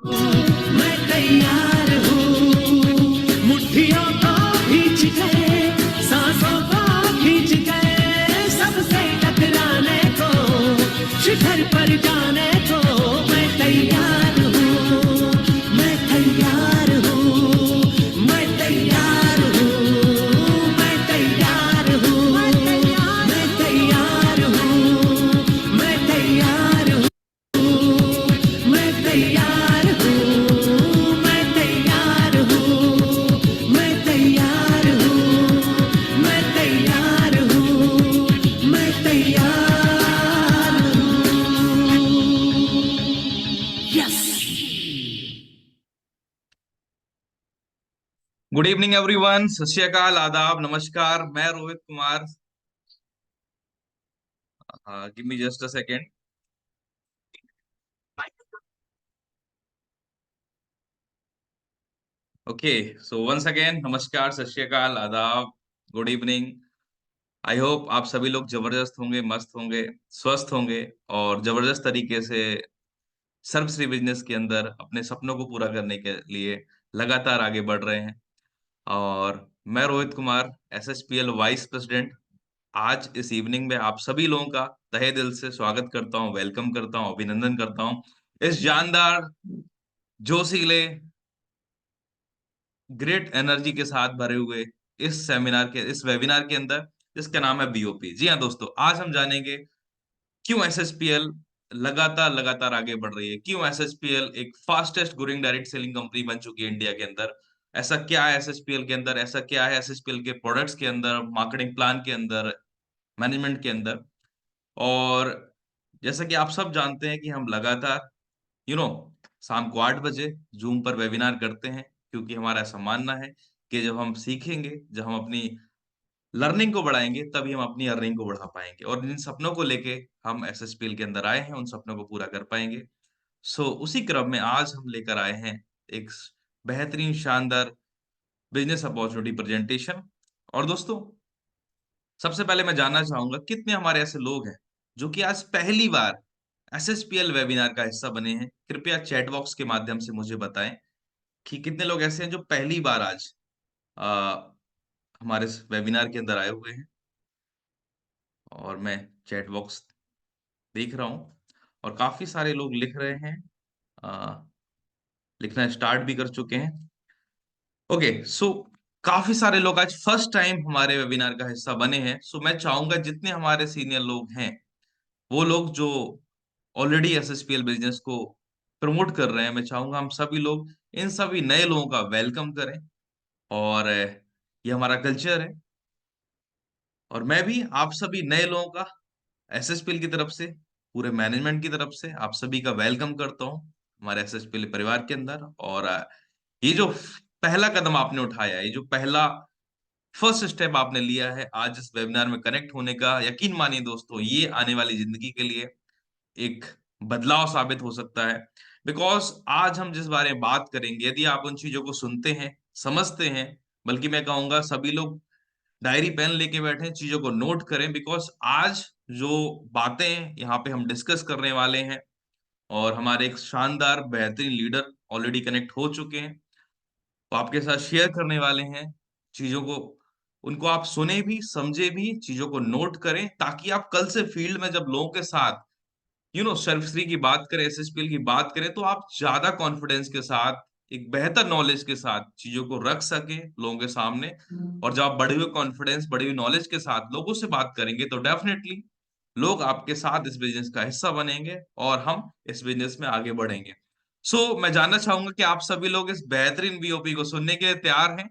मैं तैयार हूँ, मुट्ठियों को भींच गए, सांसों को खींच गए, सबसे टकराने को, शिखर पर जाने को। मैं तैयार हूँ, मैं तैयार हूँ, मैं तैयार हूँ, मैं तैयार हूँ, मैं तैयार हूँ, मैं तैयार हूँ, मैं तैयार हूँ, मैं तैयार हूँ, मैं तैयार हूँ, मैं तैयार हूँ, मैं तैयार हूँ। यस। Good evening everyone. सत श्री अकाल, आदाब, नमस्कार। मैं Rohit Kumar. Give me just a second. Okay, so once again नमस्कार, सत श्री अकाल, आदाब, गुड इवनिंग। आई होप आप सभी लोग जबरदस्त होंगे, मस्त होंगे, स्वस्थ होंगे और जबरदस्त तरीके से सर्वश्री बिजनेस के अंदर अपने सपनों को पूरा करने के लिए लगातार आगे बढ़ रहे हैं। और मैं रोहित कुमार, एसएसपीएल वाइस प्रेसिडेंट, आज इस इवनिंग में आप सभी लोगों का तहे दिल से स्वागत करता हूं, वेलकम करता हूं, अभिनंदन करता हूं इस जानदार, जोशीले, ग्रेट एनर्जी के साथ भरे हुए इस वेबिनार के अंदर, जिसका नाम है बीओपी। जी हाँ दोस्तों, आज हम जानेंगे क्यों एसएसपीएल लगातार लगातार आगे बढ़ रही है, क्यों एसएसपीएल एक fastest growing direct selling company बन चुकी है इंडिया के अंदर। ऐसा क्या है एसएसपीएल के अंदर, ऐसा क्या है एसएसपीएल के प्रोडक्ट्स के अंदर, मार्केटिंग प्लान के अंदर, मैनेजमेंट के अंदर। और जैसा कि आप सब जानते हैं कि हम लगातार यू नो शाम को 8 बजे जूम पर वेबिनार करते हैं, क्योंकि हमारा ऐसा मानना है कि जब हम सीखेंगे, जब हम अपनी लर्निंग को बढ़ाएंगे, तभी हम अपनी अर्निंग को बढ़ा पाएंगे और जिन सपनों को लेके हम एसएसपीएल के अंदर आए हैं उन सपनों को पूरा कर पाएंगे। सो उसी क्रम में आज हम लेकर आए हैं एक बेहतरीन, शानदार बिजनेस अपॉर्चुनिटी प्रेजेंटेशन। और दोस्तों, सबसे पहले मैं जानना चाहूंगा कितने हमारे ऐसे लोग हैं जो कि आज पहली बार एसएसपीएल वेबिनार का हिस्सा बने हैं। कृपया चैट बॉक्स के माध्यम से मुझे बताएं कि कितने लोग ऐसे हैं जो पहली बार आज आ, हमारे इस वेबिनार के अंदर आए हुए हैं। और मैं चैट बॉक्स देख रहा हूँ और काफी सारे लोग लिख रहे हैं, आ, लिखना स्टार्ट भी कर चुके हैं। ओके, सो काफी सारे लोग आज फर्स्ट टाइम हमारे वेबिनार का हिस्सा बने हैं। सो मैं चाहूंगा जितने हमारे सीनियर लोग हैं, वो लोग जो ऑलरेडी एसएसपीएल बिजनेस को प्रमोट कर रहे हैं, मैं चाहूंगा हम सभी लोग इन सभी नए लोगों का वेलकम करें। और ये हमारा कल्चर है। और मैं भी आप सभी नए लोगों का एसएसपीएल की तरफ से, पूरे मैनेजमेंट की तरफ से आप सभी का वेलकम करता हूँ हमारे एसएसपीएल परिवार के अंदर। और ये जो पहला कदम आपने उठाया है, ये जो पहला फर्स्ट स्टेप आपने लिया है आज इस वेबिनार में कनेक्ट होने का, यकीन मानिए दोस्तों, ये आने वाली जिंदगी के लिए एक बदलाव साबित हो सकता है। बिकॉज आज हम जिस बारे में बात करेंगे, यदि आप उन चीजों को सुनते हैं, समझते हैं, बल्कि मैं कहूंगा सभी लोग डायरी पेन लेके बैठे चीजों को नोट करें, बिकॉज आज जो बातें यहाँ पे हम डिस्कस करने वाले हैं, और हमारे एक शानदार बेहतरीन लीडर ऑलरेडी कनेक्ट हो चुके हैं, वो आपके साथ शेयर करने वाले हैं चीजों को। उनको आप सुने भी, समझे भी, चीजों को नोट करें, ताकि आप कल से फील्ड में जब लोगों के साथ सर्वश्री की बात करें, एसएसपीएल की बात करें, तो आप ज्यादा कॉन्फिडेंस के साथ, एक बेहतर नॉलेज के साथ चीजों को रख सके लोगों के सामने। और जब आप बढ़े हुए कॉन्फिडेंस, बढ़े हुए नॉलेज के साथ लोगों से बात करेंगे, तो डेफिनेटली लोग आपके साथ इस बिजनेस का हिस्सा बनेंगे और हम इस बिजनेस में आगे बढ़ेंगे। मैं जानना चाहूंगा कि आप सभी लोग इस बेहतरीन बीओपी को सुनने के लिए तैयार हैं,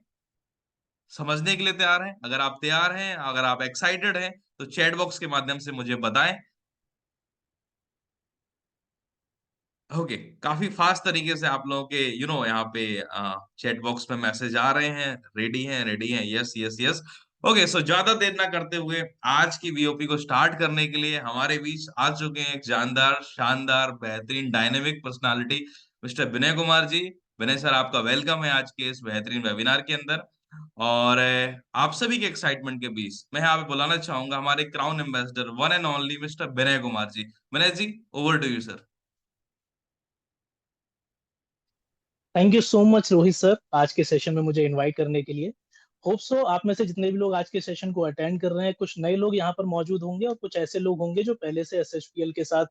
समझने के लिए तैयार हैं? अगर आप तैयार हैं, अगर आप एक्साइटेड हैं, तो चैट बॉक्स के माध्यम से मुझे बताएं। ओके, काफी फास्ट तरीके से आप लोगों के यहाँ पे चैट बॉक्स में मैसेज आ रहे हैं, रेडी हैं, रेडी हैं, यस यस यस। ओके, सो ज्यादा देर ना करते हुए आज की वीओपी को स्टार्ट करने के लिए हमारे बीच आ चुके हैं एक जानदार, शानदार, बेहतरीन, dynamic personality, mister Vinay Kumar ji. विनय सर, आपका वेलकम है आज के इस बेहतरीन वेबिनार के अंदर। और आप सभी के एक्साइटमेंट के बीच मैं यहाँ पे बुलाना चाहूंगा हमारे crown ambassador, one and only mister Vinay Kumar ji. Vinay ji, over to you sir. Thank you so much Rohit sir, आज के सेशन में मुझे इनवाइट करने के लिए। होप सो आप में से जितने भी लोग आज के सेशन को अटेंड कर रहे हैं, कुछ नए लोग यहाँ पर मौजूद होंगे और कुछ ऐसे लोग होंगे जो पहले से एसएचपीएल के साथ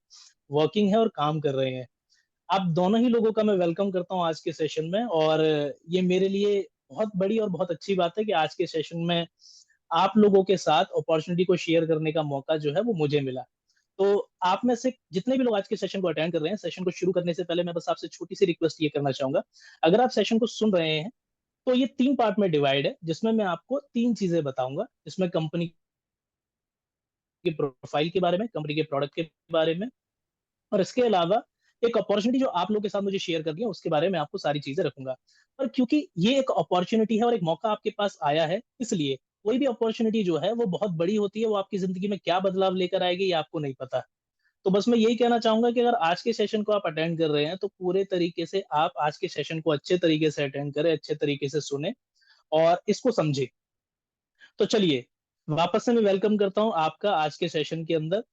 वर्किंग है और काम कर रहे हैं। आप दोनों ही लोगों का मैं वेलकम करता हूँ आज के सेशन में। और ये मेरे लिए बहुत बड़ी और बहुत अच्छी बात है कि आज के सेशन में आप लोगों के साथ अपॉर्चुनिटी को शेयर करने का मौका जो है वो मुझे मिला। तो आप में से जितने भी लोग आज के सेशन को अटेंड कर रहे हैं, सेशन को शुरू करने से पहले मैं बस आपसे छोटी सी रिक्वेस्ट ये करना चाहूंगा। अगर आप सेशन को सुन रहे हैं तो ये 3 पार्ट में डिवाइड है, जिसमें मैं आपको 3 चीजें बताऊंगा, जिसमें कंपनी के प्रोफाइल के बारे में, कंपनी के प्रोडक्ट के बारे में, और इसके अलावा एक अपॉर्चुनिटी जो आप लोग के साथ मुझे शेयर करनी है उसके बारे में आपको सारी चीजें रखूंगा। और क्योंकि ये एक अपॉर्चुनिटी है और एक मौका आपके पास आया है, इसलिए कोई भी अपॉर्चुनिटी जो है वो बहुत बड़ी होती है, वो आपकी जिंदगी में क्या बदलाव लेकर आएगी ये आपको नहीं पता। तो बस मैं यही कहना चाहूंगा कि अगर आज के सेशन को आप अटेंड कर रहे हैं तो पूरे तरीके से आप आज के सेशन को अच्छे तरीके से अटेंड करें, अच्छे तरीके से सुने और इसको समझे। तो चलिए, वापस से मैं वेलकम करता हूं आपका आज के सेशन के अंदर।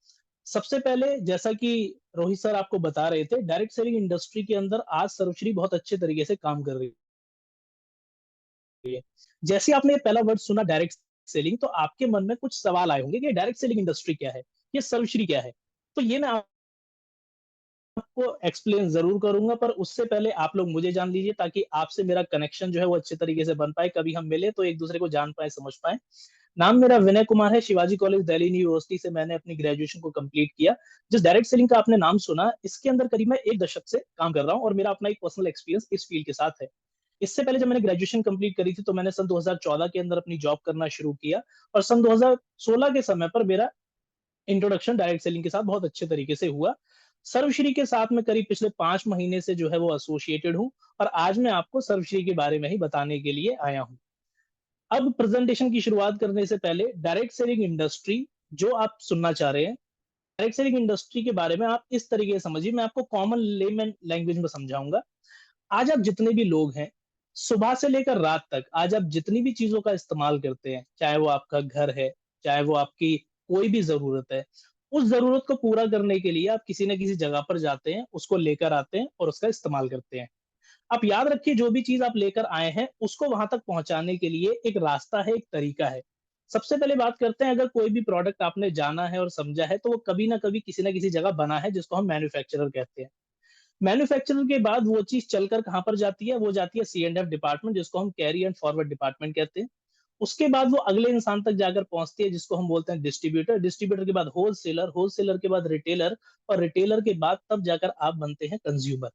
सबसे पहले, जैसा कि रोहित सर आपको बता रहे थे, डायरेक्ट सेलिंग इंडस्ट्री के अंदर आज सर्वश्री बहुत अच्छे तरीके से काम कर रही है। जैसे आपने ये पहला वर्ड सुना डायरेक्ट सेलिंग, तो आपके मन में कुछ सवाल आए होंगे कि डायरेक्ट सेलिंग इंडस्ट्री क्या है, ये सर्वश्री क्या है। तो ये मैं आपको एक्सप्लेन जरूर करूंगा, पर उससे पहले आप लोग मुझे जान लीजिए ताकि आपसे मेरा कनेक्शन जो है वो अच्छे तरीके से बन पाए, कभी हम मिले तो एक दूसरे को जान पाए, समझ पाए। नाम मेरा विनय कुमार है, शिवाजी कॉलेज दिल्ली यूनिवर्सिटी से मैंने अपनी ग्रेजुएशन को कंप्लीट किया। जिस डायरेक्ट सेलिंग का आपने नाम सुना, इसके अंदर करीब मैं 1 दशक से काम कर रहा हूँ और मेरा अपना एक पर्सनल एक्सपीरियंस इस फील्ड के साथ है। इससे पहले जब मैंने ग्रेजुएशन कंप्लीट करी थी तो मैंने सन 2014 के अंदर अपनी जॉब करना शुरू किया, और सन 2016 के समय पर मेरा इंट्रोडक्शन डायरेक्ट सेलिंग के साथ बहुत अच्छे तरीके से हुआ। सर्वश्री के साथ में करीब पिछले 5 महीने से जो है वो एसोसिएटेड हूँ, और आज मैं आपको सर्वश्री के बारे में ही बताने के लिए आया हूँ। अब प्रेजेंटेशन की शुरुआत करने से पहले, डायरेक्ट सेलिंग इंडस्ट्री जो आप सुनना चाह रहे हैं, डायरेक्ट सेलिंग इंडस्ट्री के बारे में आप इस तरीके से समझिए, मैं आपको कॉमन लेमन लैंग्वेज में समझाऊंगा। आज आप जितने भी लोग हैं, सुबह से लेकर रात तक आज आप जितनी भी चीजों का इस्तेमाल करते हैं, चाहे वो आपका घर है, चाहे वो आपकी कोई भी जरूरत है, उस जरूरत को पूरा करने के लिए आप किसी न किसी जगह पर जाते हैं, उसको लेकर आते हैं और उसका इस्तेमाल करते हैं। आप याद रखिए, जो भी चीज आप लेकर आए हैं उसको वहां तक पहुंचाने के लिए एक रास्ता है, एक तरीका है। सबसे पहले बात करते हैं, अगर कोई भी प्रोडक्ट आपने जाना है और समझा है तो वो कभी ना कभी किसी ना किसी जगह बना है, जिसको हम मैन्युफैक्चरर कहते हैं। मैन्युफैक्चरर के बाद वो चीज चलकर कहाँ पर जाती है, वो जाती है C&F डिपार्टमेंट, जिसको हम कैरी एंड फॉरवर्ड डिपार्टमेंट कहते हैं। उसके बाद वो अगले इंसान तक जाकर पहुंचती है, जिसको हम बोलते हैं डिस्ट्रीब्यूटर। डिस्ट्रीब्यूटर के बाद होलसेलर, होलसेलर के बाद रिटेलर, और रिटेलर के बाद तब जाकर आप बनते हैं कंज्यूमर।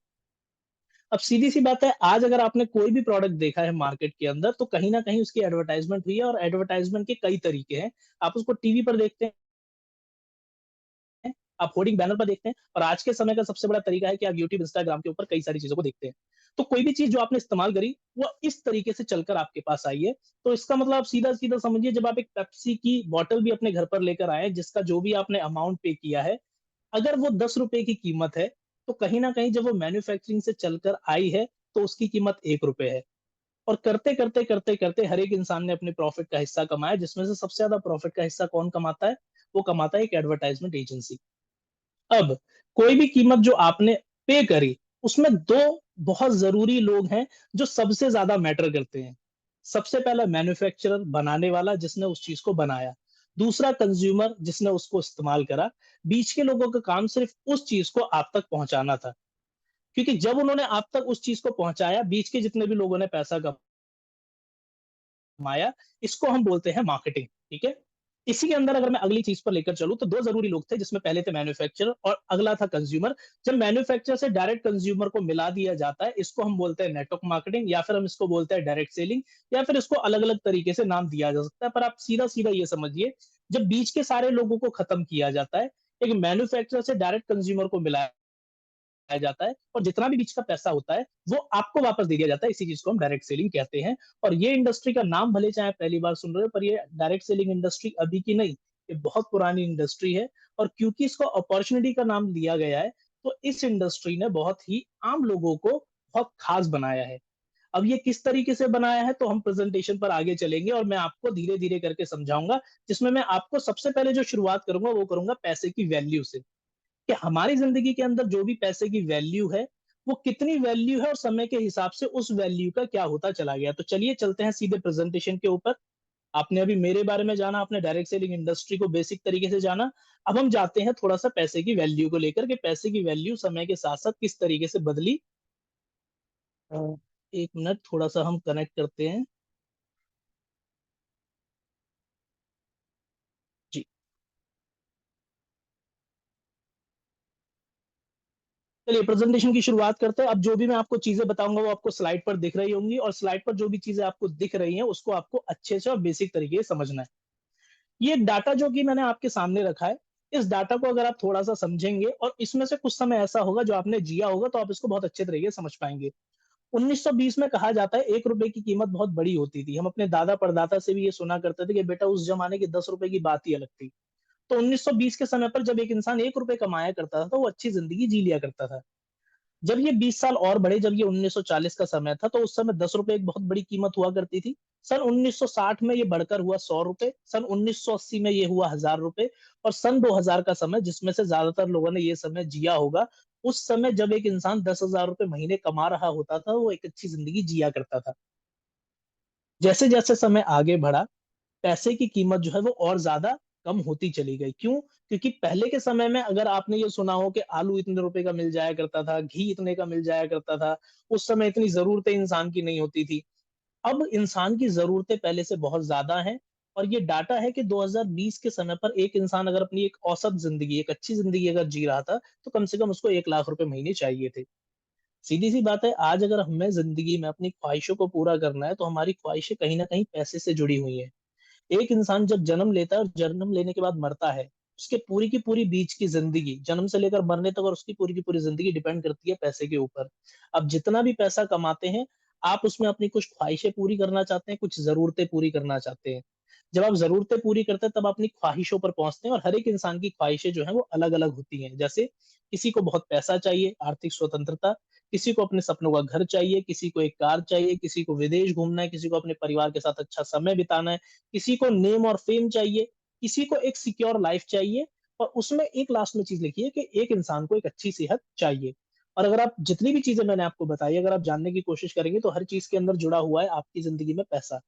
अब सीधी सी बात है, आज अगर आपने कोई भी प्रोडक्ट देखा है मार्केट के अंदर, तो कहीं ना कहीं उसकी एडवर्टाइजमेंट हुई है, और एडवर्टाइजमेंट के कई तरीके हैं। आप उसको टीवी पर देखते हैं, आप होर्डिंग बैनर पर देखते हैं, और आज के समय का सबसे बड़ा तरीका है कि आप यूट्यूब, इंस्टाग्राम के ऊपर कई सारी चीजों को देखते हैं। तो कोई भी चीज जो आपने इस्तेमाल करी, वो इस तरीके से चलकर आपके पास आई है। तो इसका मतलब आप सीधा सीधा समझिए, जब आप एक पेप्सी की बॉटल भी अपने घर पर लेकर आए, जिसका जो भी आपने अमाउंट पे किया है, अगर वो 10 रुपए की कीमत है, तो कहीं ना कहीं जब वो मैन्युफैक्चरिंग से चलकर आई है तो उसकी कीमत 1 रुपए है। और करते करते करते करते हर एक इंसान ने अपने प्रॉफिट का हिस्सा कमाया, जिसमें से सबसे ज्यादा प्रॉफिट का हिस्सा कौन कमाता है? वो कमाता है एक एडवर्टाइजमेंट एजेंसी। अब कोई भी कीमत जो आपने पे करी, उसमें दो बहुत जरूरी लोग हैं जो सबसे ज्यादा मैटर करते हैं। सबसे पहला मैन्युफैक्चरर, बनाने वाला, जिसने उस चीज को बनाया। दूसरा कंज्यूमर, जिसने उसको इस्तेमाल करा। बीच के लोगों का काम सिर्फ उस चीज को आप तक पहुंचाना था, क्योंकि जब उन्होंने आप तक उस चीज को पहुंचाया, बीच के जितने भी लोगों ने पैसा कमाया, इसको हम बोलते हैं मार्केटिंग। ठीक है। इसी के अंदर अगर मैं अगली चीज पर लेकर चलूं, तो दो जरूरी लोग थे, जिसमें पहले थे मैन्युफैक्चरर और अगला था कंज्यूमर। जब मैन्युफैक्चरर से डायरेक्ट कंज्यूमर को मिला दिया जाता है, इसको हम बोलते हैं नेटवर्क मार्केटिंग, या फिर हम इसको बोलते हैं डायरेक्ट सेलिंग, या फिर इसको अलग अलग तरीके से नाम दिया जा सकता है। पर आप सीधा सीधा ये समझिए, जब बीच के सारे लोगों को खत्म किया जाता है, एक मैन्युफैक्चरर से डायरेक्ट कंज्यूमर को मिलाया जाता है, और जितना भी बीच का पैसा होता है वो आपको वापस दे दिया जाता है। इसी चीज को हम डायरेक्ट सेलिंग कहते हैं। और ये इंडस्ट्री का नाम भले चाहे पहली बार सुन रहे हो, पर ये डायरेक्ट सेलिंग इंडस्ट्री अभी की नहीं, ये बहुत पुरानी इंडस्ट्री है। और क्योंकि इसको अपॉर्चुनिटी का नाम दिया गया है, तो इस इंडस्ट्री ने बहुत ही आम लोगों को बहुत खास बनाया है। अब ये किस तरीके से बनाया है, तो हम प्रेजेंटेशन पर आगे चलेंगे और मैं आपको धीरे धीरे करके समझाऊंगा, जिसमें मैं आपको सबसे पहले जो शुरुआत करूंगा वो करूंगा पैसे की वैल्यू से, कि हमारी जिंदगी के अंदर जो भी पैसे की वैल्यू है, वो कितनी वैल्यू है और समय के हिसाब से उस वैल्यू का क्या होता चला गया। तो चलिए चलते हैं सीधे प्रेजेंटेशन के ऊपर। आपने अभी मेरे बारे में जाना, आपने डायरेक्ट सेलिंग इंडस्ट्री को बेसिक तरीके से जाना। अब हम जाते हैं थोड़ा सा पैसे की वैल्यू को लेकर के पैसे की वैल्यू समय के साथ साथ किस तरीके से बदली। अ, एक मिनट, थोड़ा सा हम कनेक्ट करते हैं। जी, चलिए प्रेजेंटेशन की शुरुआत करते हैं। अब जो भी मैं आपको चीजें बताऊंगा वो आपको स्लाइड पर दिख रही होंगी, और स्लाइड पर जो भी चीजें आपको दिख रही हैं उसको आपको अच्छे से और बेसिक तरीके से समझना है। ये डाटा जो कि मैंने आपके सामने रखा है, इस डाटा को अगर आप थोड़ा सा समझेंगे और इसमें से कुछ समय ऐसा होगा जो आपने जिया होगा, तो आप इसको बहुत अच्छे तरीके से समझ पाएंगे। 1920 में कहा जाता है 1 रुपए की कीमत बहुत बड़ी होती थी। हम अपने दादा परदादा से भी ये सुना करते थे कि बेटा उस जमाने के 10 रुपए की बात ही अलग थी। तो 1920 के समय पर जब एक इंसान 1 रुपए कमाया करता था तो वो अच्छी जिंदगी जी लिया करता था। जब ये 20 साल और बढ़े, जब ये 1940 का समय था, तो उस समय 10 रुपए एक बहुत बड़ी कीमत हुआ करती थी। सन 1960 में ये बढ़कर हुआ 100 रुपए, सन 1980 में ये हुआ 1000 रुपए, और सन 2000 का समय, जिसमें से ज्यादातर लोगों ने ये समय जिया होगा, उस समय जब एक इंसान 10,000 रुपए महीने कमा रहा होता था, वो एक अच्छी जिंदगी जिया करता था। जैसे जैसे समय आगे बढ़ा, पैसे की कीमत जो है वो और ज्यादा कम होती चली गई। क्यों? क्योंकि पहले के समय में अगर आपने ये सुना हो कि आलू इतने रुपए का मिल जाया करता था, घी इतने का मिल जाया करता था, उस समय इतनी जरूरतें इंसान की नहीं होती थी। अब इंसान की जरूरतें पहले से बहुत ज्यादा हैं, और ये डाटा है कि 2020 के समय पर एक इंसान अगर अपनी एक औसत जिंदगी, एक अच्छी जिंदगी अगर जी रहा था, तो कम से कम उसको 1 लाख रुपए महीने चाहिए थे। सीधी सी बात है, आज अगर हमें जिंदगी में अपनी ख्वाहिशों को पूरा करना है, तो हमारी ख्वाहिशें कहीं ना कहीं पैसे से जुड़ी हुई हैं। एक इंसान जब जन्म लेता है और जन्म लेने के बाद मरता है, उसके पूरी की पूरी बीच की जिंदगी, जन्म से लेकर मरने तक, और उसकी पूरी की पूरी जिंदगी डिपेंड करती है पैसे के ऊपर। अब जितना भी पैसा कमाते हैं, आप उसमें अपनी कुछ ख्वाहिशें पूरी करना चाहते हैं, कुछ जरूरतें पूरी करना चाहते हैं। जब आप जरूरतें पूरी करते हैं तब अपनी ख्वाहिशों पर पहुंचते हैं, और हर एक इंसान की ख्वाहिशें जो है वो अलग अलग होती हैं। जैसे किसी को बहुत पैसा चाहिए, आर्थिक स्वतंत्रता, किसी को अपने सपनों का घर चाहिए, किसी को एक कार चाहिए, किसी को विदेश घूमना है, किसी को अपने परिवार के साथ अच्छा समय बिताना है, किसी को नेम और फेम चाहिए, किसी को एक सिक्योर लाइफ चाहिए, और उसमें एक लास्ट में चीज लिखी है कि एक इंसान को एक अच्छी सेहत चाहिए। और अगर आप जितनी भी चीजें मैंने आपको बताई, अगर आप जानने की कोशिश करेंगे, तो हर चीज के अंदर जुड़ा हुआ है आपकी जिंदगी में पैसा।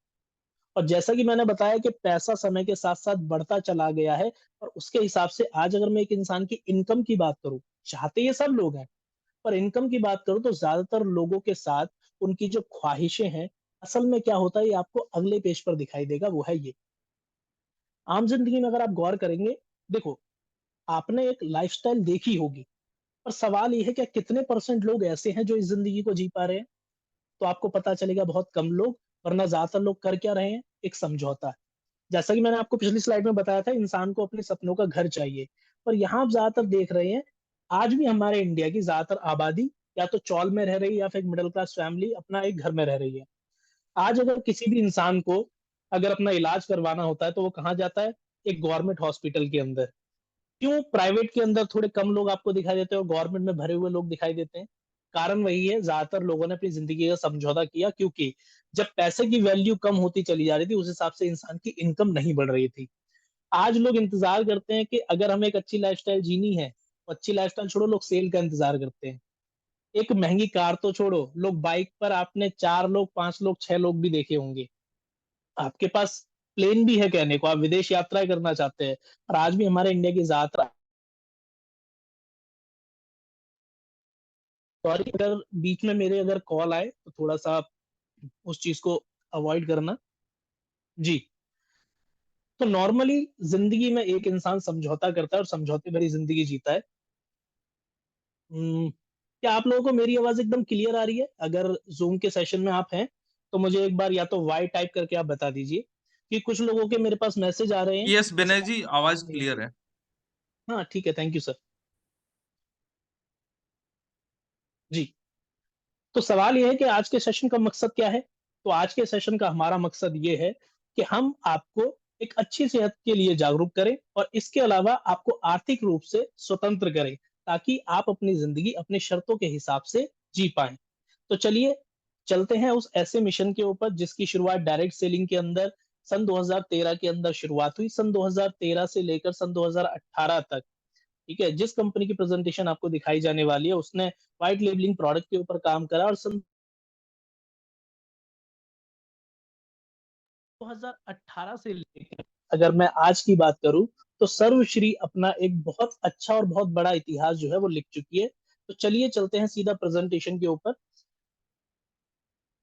और जैसा कि मैंने बताया कि पैसा समय के साथ साथ बढ़ता चला गया है, और उसके हिसाब से आज अगर मैं एक इंसान की इनकम की बात करूं, चाहते ये सब लोग हैं, पर इनकम की बात करूं तो ज्यादातर लोगों के साथ उनकी जो ख्वाहिशें हैं, असल में क्या होता है ये आपको अगले पेज पर दिखाई देगा। वो है ये, आम जिंदगी में अगर आप गौर करेंगे, देखो, आपने एक लाइफस्टाइल देखी होगी, पर सवाल ये है कि कितने परसेंट लोग ऐसे हैं जो इस जिंदगी को जी पा रहे हैं। तो आपको पता चलेगा बहुत कम लोग। वरना ज्यादातर लोग कर क्या रहे हैं? एक समझौता। जैसा कि मैंने आपको पिछली स्लाइड में बताया था, इंसान को अपने सपनों का घर चाहिए, पर यहाँ आप ज्यादातर देख रहे हैं, आज भी हमारे इंडिया की ज्यादातर आबादी या तो चौल में रह रही है, या फिर मिडिल क्लास फैमिली अपना एक घर में रह रही है। आज अगर किसी भी इंसान को अगर अपना इलाज करवाना होता है, तो वो कहाँ जाता है? एक गवर्नमेंट हॉस्पिटल के अंदर। क्यों प्राइवेट के अंदर थोड़े कम लोग आपको दिखाई देते हैं और गवर्नमेंट में भरे हुए लोग दिखाई देते हैं? कारण वही है, ज्यादातर लोगों ने अपनी जिंदगी का समझौता किया, क्योंकि जब पैसे की वैल्यू कम होती चली जा रही थी, उस हिसाब से इंसान की इनकम नहीं बढ़ रही थी। आज लोग इंतजार करते हैं कि अगर हमें एक अच्छी लाइफस्टाइल जीनी है, तो अच्छी लाइफस्टाइल छोड़ो, लोग सेल का इंतजार करते हैं। एक महंगी कार तो छोड़ो, लोग बाइक पर, आपने 4 लोग, 5 लोग, 6 लोग भी देखे होंगे। आपके पास प्लेन भी है कहने को, आप विदेश यात्राएं करना चाहते हैं। और आज भी हमारे इंडिया की ज्यादातर, सॉरी अगर बीच में मेरे अगर कॉल आए तो थोड़ा सा आप उस चीज को अवॉइड करना। जी, तो नॉर्मली जिंदगी में एक इंसान समझौता करता है और समझौते भरी जिंदगी जीता है। क्या आप लोगों को मेरी आवाज एकदम क्लियर आ रही है? अगर जूम के सेशन में आप हैं, तो मुझे एक बार या तो वाई टाइप करके आप बता दीजिए, कि कुछ लोगों के मेरे पास मैसेज आ रहे हैं यस कि विनय सर जी, आपकी आवाज आवाज नहीं आ क्लियर रही। है। हाँ ठीक है, थैंक यू सर। जी, तो सवाल ये है कि आज के सेशन का मकसद क्या है? तो आज के सेशन का हमारा मकसद ये है कि हम आपको एक अच्छी सेहत के लिए जागरूक करें, और इसके अलावा आपको आर्थिक रूप से स्वतंत्र करें, ताकि आप अपनी जिंदगी अपनी शर्तों के हिसाब से जी पाएं। तो चलिए चलते हैं उस ऐसे मिशन के ऊपर जिसकी शुरुआत डायरेक्ट सेलिंग के अंदर सन 2013 के अंदर शुरुआत हुई। सन 2013 से लेकर सन 2018 तक ठीक है, जिस कंपनी की प्रेजेंटेशन आपको दिखाई जाने वाली है उसने व्हाइट लेबलिंग प्रोडक्ट के ऊपर काम करा, और सन 2018 से लेकर अगर मैं आज की बात करूं तो सर्वश्री अपना एक बहुत अच्छा और बहुत बड़ा इतिहास जो है वो लिख चुकी है। तो चलिए चलते हैं सीधा प्रेजेंटेशन के ऊपर।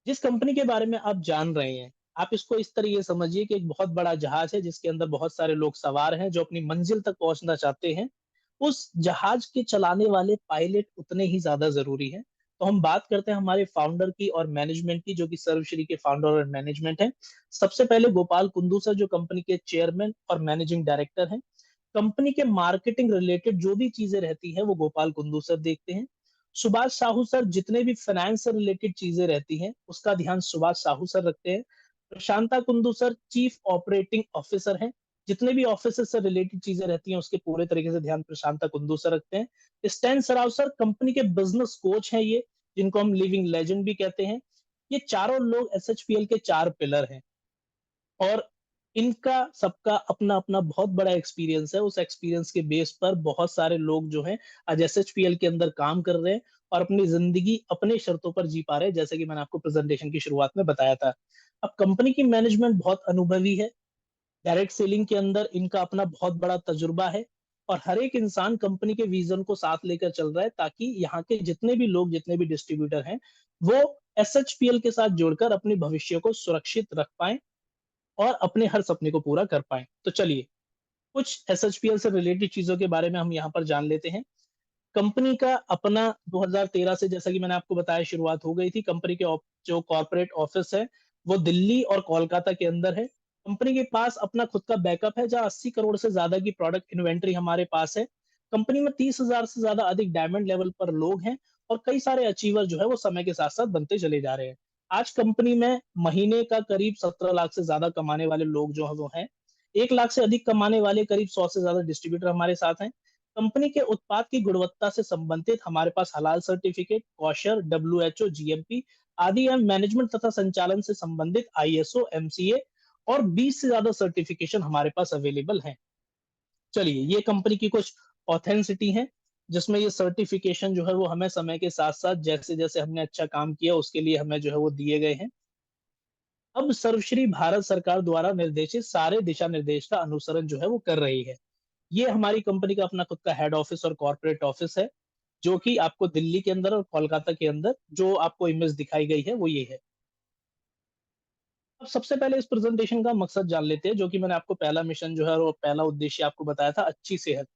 जिस कंपनी के बारे में आप जान रहे हैं, आप इसको इस तरीके समझिए कि एक बहुत बड़ा जहाज है जिसके अंदर बहुत सारे लोग सवार हैं जो अपनी मंजिल तक पहुंचना चाहते हैं। उस जहाज के चलाने वाले पायलट उतने ही ज्यादा जरूरी हैं। तो हम बात करते हैं हमारे फाउंडर की और मैनेजमेंट की, जो कि सर्वश्री के फाउंडर और मैनेजमेंट है। सबसे पहले गोपाल कुंदू सर, जो कंपनी के चेयरमैन और मैनेजिंग डायरेक्टर हैं। कंपनी के मार्केटिंग रिलेटेड जो भी चीजें रहती हैं वो गोपाल कुंदू सर देखते हैं। सुभाष साहू सर, जितने भी फाइनेंस से रिलेटेड चीजें रहती हैं उसका ध्यान सुभाष साहू सर रखते हैं। Prashanta Kundu sir chief operating officer हैं। जितने भी ऑफिसर से रिलेटेड चीजें रहती हैं उसके पूरे तरीके से ध्यान प्रशांता कुंदू सर रखते हैं। स्टैन सराव सर कंपनी के बिजनेस कोच हैं, ये जिनको हम लिविंग लेजेंड भी कहते हैं। ये चारों लोग एसएचपीएल के चार पिलर हैं, और इनका सबका अपना अपना बहुत बड़ा एक्सपीरियंस है। उस एक्सपीरियंस के बेस पर बहुत सारे लोग जो हैं आज एसएचपीएल के अंदर काम कर रहे हैं और अपनी जिंदगी अपने शर्तों पर जी पा रहे हैं, जैसे कि मैंने आपको प्रेजेंटेशन की शुरुआत में बताया था। अब कंपनी की मैनेजमेंट बहुत अनुभवी है। डायरेक्ट सेलिंग के अंदर इनका अपना बहुत बड़ा तजुर्बा है, और हर एक इंसान कंपनी के विजन को साथ लेकर चल रहा है ताकि यहाँ के जितने भी लोग, जितने भी डिस्ट्रीब्यूटर हैं, वो एसएचपीएल के साथ जुड़कर अपने भविष्य को सुरक्षित रख पाए और अपने हर सपने को पूरा कर पाए। तो चलिए कुछ एसएचपीएल से रिलेटेड चीजों के बारे में हम यहाँ पर जान लेते हैं। कंपनी का अपना 2013 से, जैसा कि मैंने आपको बताया, शुरुआत हो गई थी। कंपनी के जो कॉर्पोरेट ऑफिस है वो दिल्ली और कोलकाता के अंदर है। कंपनी के पास अपना खुद का बैकअप है जहां 80 करोड़ से ज्यादा की प्रोडक्ट इन्वेंट्री हमारे पास है। कंपनी में 30,000 से ज्यादा अधिक डायमंड लेवल पर लोग हैं, और कई सारे अचीवर जो है वो समय के साथ साथ बनते चले जा रहे हैं। आज कंपनी में महीने का करीब 17 लाख से ज्यादा कमाने वाले लोग जो है वो हैं। 1 लाख से अधिक कमाने वाले करीब 100 से ज्यादा डिस्ट्रीब्यूटर हमारे साथ हैं। कंपनी के उत्पाद की गुणवत्ता से संबंधित हमारे पास हलाल सर्टिफिकेट, कॉशर, डब्ल्यूएचओ, जीएमपी आदि एवं मैनेजमेंट तथा संचालन से संबंधित आईएसओ, एमसीए और 20 से ज्यादा सर्टिफिकेशन हमारे पास अवेलेबल हैं। चलिए, ये कंपनी की कुछ ऑथेंसिटी है, जिसमें ये सर्टिफिकेशन जो है वो हमें समय के साथ साथ जैसे जैसे हमने अच्छा काम किया उसके लिए हमें जो है वो दिए गए हैं। अब सर्वश्री भारत सरकार द्वारा निर्देशित सारे दिशा निर्देश का अनुसरण जो है वो कर रही है। ये हमारी कंपनी का अपना खुद का हेड ऑफिस और कॉर्पोरेट ऑफिस है, जो कि आपको दिल्ली के अंदर और कोलकाता के अंदर जो आपको इमेज दिखाई गई है वो ये है। अब सबसे पहले इस प्रेजेंटेशन का मकसद जान लेते हैं, जो कि मैंने आपको पहला मिशन जो है और पहला उद्देश्य आपको बताया था, अच्छी सेहत।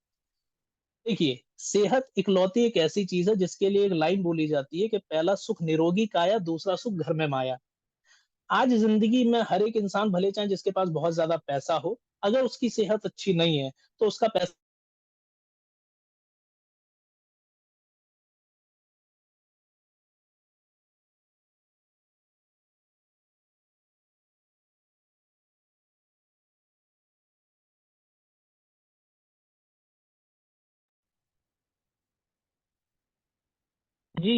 देखिए, सेहत इकलौती एक ऐसी चीज है जिसके लिए एक लाइन बोली जाती है कि पहला सुख निरोगी काया, दूसरा सुख घर में माया। आज जिंदगी में हर एक इंसान, भले चाहे जिसके पास बहुत ज्यादा पैसा हो, अगर उसकी सेहत अच्छी नहीं है तो उसका पैसा जी।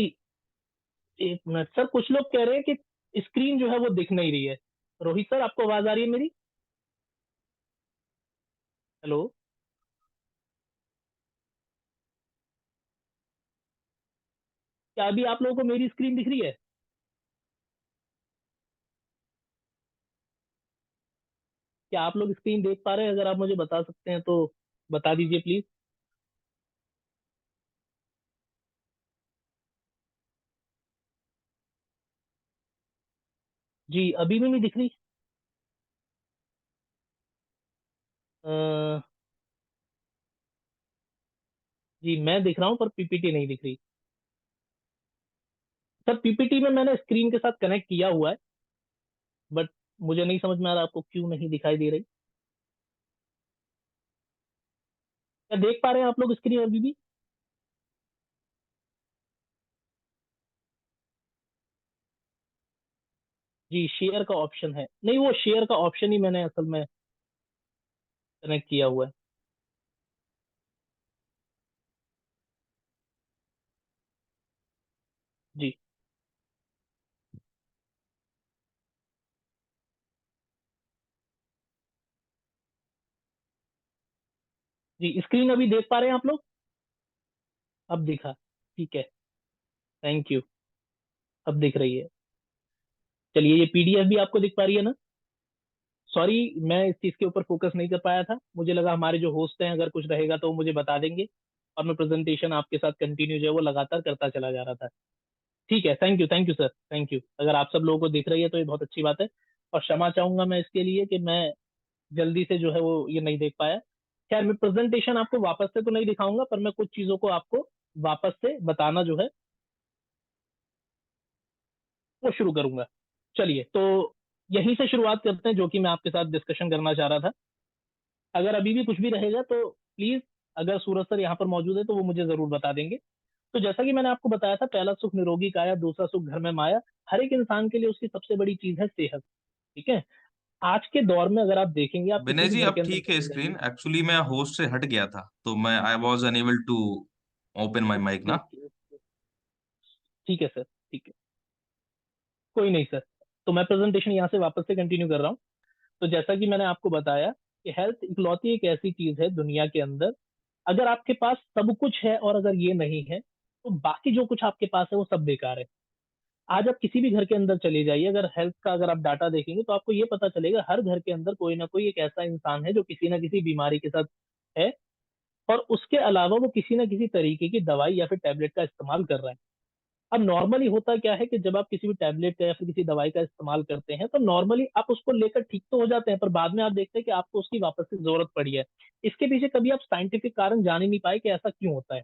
एक मिनट सर, कुछ लोग कह रहे हैं कि स्क्रीन जो है वो दिख नहीं रही है। रोहित सर, आपको आवाज आ रही है मेरी? हेलो? क्या अभी आप लोगों को मेरी स्क्रीन दिख रही है? क्या आप लोग स्क्रीन देख पा रहे हैं? अगर आप मुझे बता सकते हैं तो बता दीजिए प्लीज। जी, अभी भी नहीं दिख रही। अ, जी, मैं दिख रहा हूँ पर पीपीटी नहीं दिख रही। सर, पीपीटी में मैंने स्क्रीन के साथ कनेक्ट किया हुआ है, बट मुझे नहीं समझ में आ रहा आपको क्यों नहीं दिखाई दे रही। क्या देख पा रहे हैं आप लोग स्क्रीन अभी भी? जी, शेयर का ऑप्शन है, नहीं वो शेयर का ऑप्शन ही मैंने असल में कनेक्ट किया हुआ है। जी। जी, स्क्रीन अभी देख पा रहे हैं आप लोग? अब दिखा, ठीक है, थैंक यू, अब दिख रही है। चलिए, ये पीडीएफ भी आपको दिख पा रही है ना? सॉरी, मैं इस चीज के ऊपर फोकस नहीं कर पाया था, मुझे लगा हमारे जो होस्ट हैं अगर कुछ रहेगा तो वो मुझे बता देंगे, और मैं प्रेजेंटेशन आपके साथ कंटिन्यू जो है वो लगातार करता चला जा रहा था। ठीक है, thank you sir, thank you. अगर आप सब लोगों को दिख रही है तो ये बहुत अच्छी बात है, और क्षमा चाहूंगा मैं इसके लिए कि मैं जल्दी से जो है वो ये नहीं देख पाया। खैर, मैं प्रेजेंटेशन आपको वापस से तो नहीं दिखाऊंगा, पर मैं कुछ चीजों को आपको वापस से बताना जो है वो शुरू करूंगा। चलिए, तो यहीं से शुरुआत करते हैं जो कि मैं आपके साथ डिस्कशन करना चाह रहा था। अगर अभी भी कुछ भी रहेगा तो प्लीज, अगर सूरज सर यहाँ पर मौजूद है तो वो मुझे जरूर बता देंगे। तो जैसा कि मैंने आपको बताया था, पहला सुख निरोगी काया, दूसरा सुख घर में माया। हर एक इंसान के लिए उसकी सबसे बड़ी चीज है सेहत। ठीक है। आज के दौर में अगर आप देखेंगे, आप किसी विनय भी जी, घर अब के अंदर ठीक है चले स्क्रीन? जाइए। एक्चुअली मैं होस्ट से हट गया था, तो मैं I was unable to open my mic okay ना। ओके ओके, ठीक है सर, ठीक है, कोई नहीं सर। तो मैं प्रेजेंटेशन यहाँ से वापस से कंटिन्यू कर रहा हूँ। तो जैसा कि मैंने आपको बताया कि हेल्थ इकलौती एक ऐसी चीज है दुनिया के अंदर, अगर आपके पास सब कुछ है और अगर ये नहीं है तो बाकी जो कुछ आपके पास है वो सब बेकार है। आज आप किसी भी घर के अंदर चले जाइए, अगर हेल्थ का अगर आप डाटा देखेंगे तो आपको ये पता चलेगा हर घर के अंदर कोई ना कोई एक ऐसा इंसान है जो किसी ना किसी बीमारी के साथ है, और उसके अलावा वो किसी ना किसी तरीके की दवाई या फिर टैबलेट का इस्तेमाल कर रहा है। अब नॉर्मली होता क्या है कि जब आप किसी भी टैबलेट का या फिर किसी दवाई का इस्तेमाल करते हैं तो नॉर्मली आप उसको लेकर ठीक तो हो जाते हैं, पर बाद में आप देखते हैं कि आपको उसकी वापस से जरूरत पड़ी है। इसके पीछे कभी आप साइंटिफिक कारण जान ही नहीं पाए कि ऐसा क्यों होता है।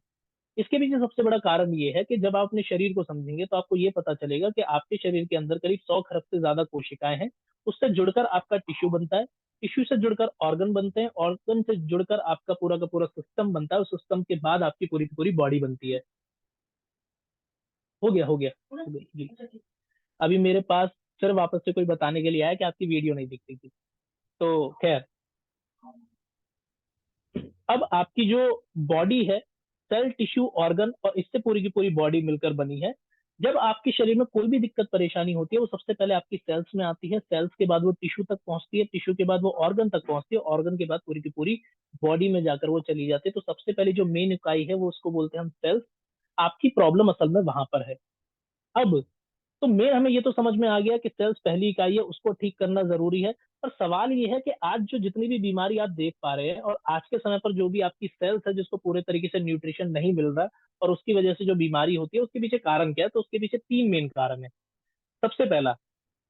इसके पीछे सबसे बड़ा कारण ये है कि जब आप अपने शरीर को समझेंगे तो आपको ये पता चलेगा कि आपके शरीर के अंदर करीब 100 खरब से ज्यादा कोशिकाएं हैं। उससे जुड़कर आपका टिश्यू बनता है, टिश्यू से जुड़कर ऑर्गन बनते हैं, ऑर्गन से जुड़कर आपका पूरा का पूरा सिस्टम बनता है, उस सिस्टम के बाद आपकी पूरी की पूरी बॉडी बनती है। हो गया जी। अभी मेरे पास फिर वापस से कोई बताने के लिए आया कि आपकी वीडियो नहीं दिख रही थी। तो खैर, अब आपकी जो बॉडी है, सेल, टिश्यू, ऑर्गन और इससे पूरी की पूरी बॉडी मिलकर बनी है। जब आपके शरीर में कोई भी दिक्कत परेशानी होती है वो सबसे पहले आपकी सेल्स में आती है, सेल्स के बाद वो टिश्यू तक पहुंचती है, टिश्यू के बाद वो ऑर्गन तक पहुंचती है, ऑर्गन के बाद पूरी की पूरी बॉडी में जाकर वो चली जाती है। तो सबसे पहले जो मेन इकाई है वो उसको बोलते हैं हम सेल्स। आपकी प्रॉब्लम असल में वहां पर है। अब तो मेन हमें ये तो समझ में आ गया कि सेल्स पहली इकाई है, उसको ठीक करना जरूरी है। पर सवाल ये है कि आज जो जितनी भी बीमारी आप देख पा रहे हैं और आज के समय पर जो भी आपकी सेल्स है जिसको पूरे तरीके से न्यूट्रिशन नहीं मिल रहा और उसकी वजह से जो बीमारी होती है, उसके पीछे कारण क्या है? तो उसके पीछे तीन मेन कारण है। सबसे पहला,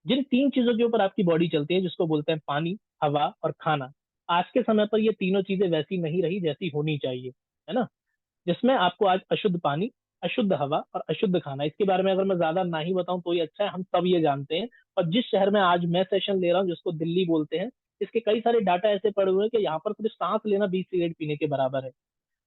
जिन तीन चीजों के ऊपर आपकी बॉडी चलती है जिसको बोलते हैं पानी, हवा और खाना, आज के समय पर ये तीनों चीजें वैसी नहीं रही जैसी होनी चाहिए, है ना? जिसमें आपको आज अशुद्ध पानी, अशुद्ध हवा और अशुद्ध खाना, इसके बारे में अगर मैं ज्यादा ना ही बताऊं तो ये अच्छा है, हम सब ये जानते हैं। और जिस शहर में आज मैं सेशन ले रहा हूँ जिसको दिल्ली बोलते हैं, इसके कई सारे डाटा ऐसे पड़े हुए हैं कि यहाँ पर सिर्फ सांस लेना 20 सिगरेट पीने के बराबर है।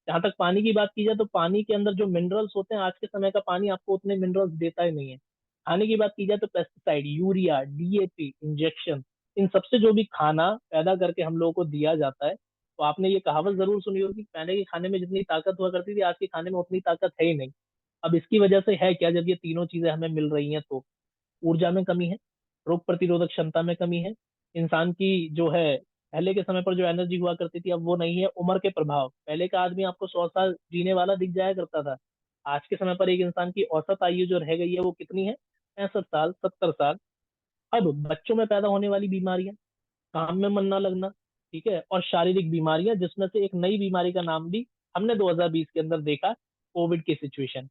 जहां तक पानी की बात की जाए तो पानी के अंदर जो मिनरल्स होते हैं, आज के समय का पानी आपको उतने मिनरल्स देता ही नहीं है। खाने की बात की जाए तो पेस्टिसाइड, यूरिया, डीएपी, इंजेक्शन, इन सबसे जो भी खाना पैदा करके हम लोगों को दिया जाता है। तो आपने ये कहावत जरूर सुनी होगी, पहले के खाने में जितनी ताकत हुआ करती थी आज के खाने में उतनी ताकत है ही नहीं। अब इसकी वजह से है क्या? जब ये तीनों चीजें हमें मिल रही हैं तो ऊर्जा में कमी है, रोग प्रतिरोधक क्षमता में कमी है, इंसान की जो है पहले के समय पर जो एनर्जी हुआ करती थी अब वो नहीं है, उम्र के प्रभाव, पहले का आदमी आपको 100 साल जीने वाला दिख जाया करता था। आज के समय पर एक इंसान की औसत आयु जो रह गई है वो कितनी है? 65 साल, 70 साल। अब बच्चों में पैदा होने वाली बीमारियां, काम में मन ना लगना, ठीक है, और शारीरिक बीमारियां, जिसमें से एक नई बीमारी का नाम भी हमने 2020 के अंदर देखा, कोविड की सिचुएशन।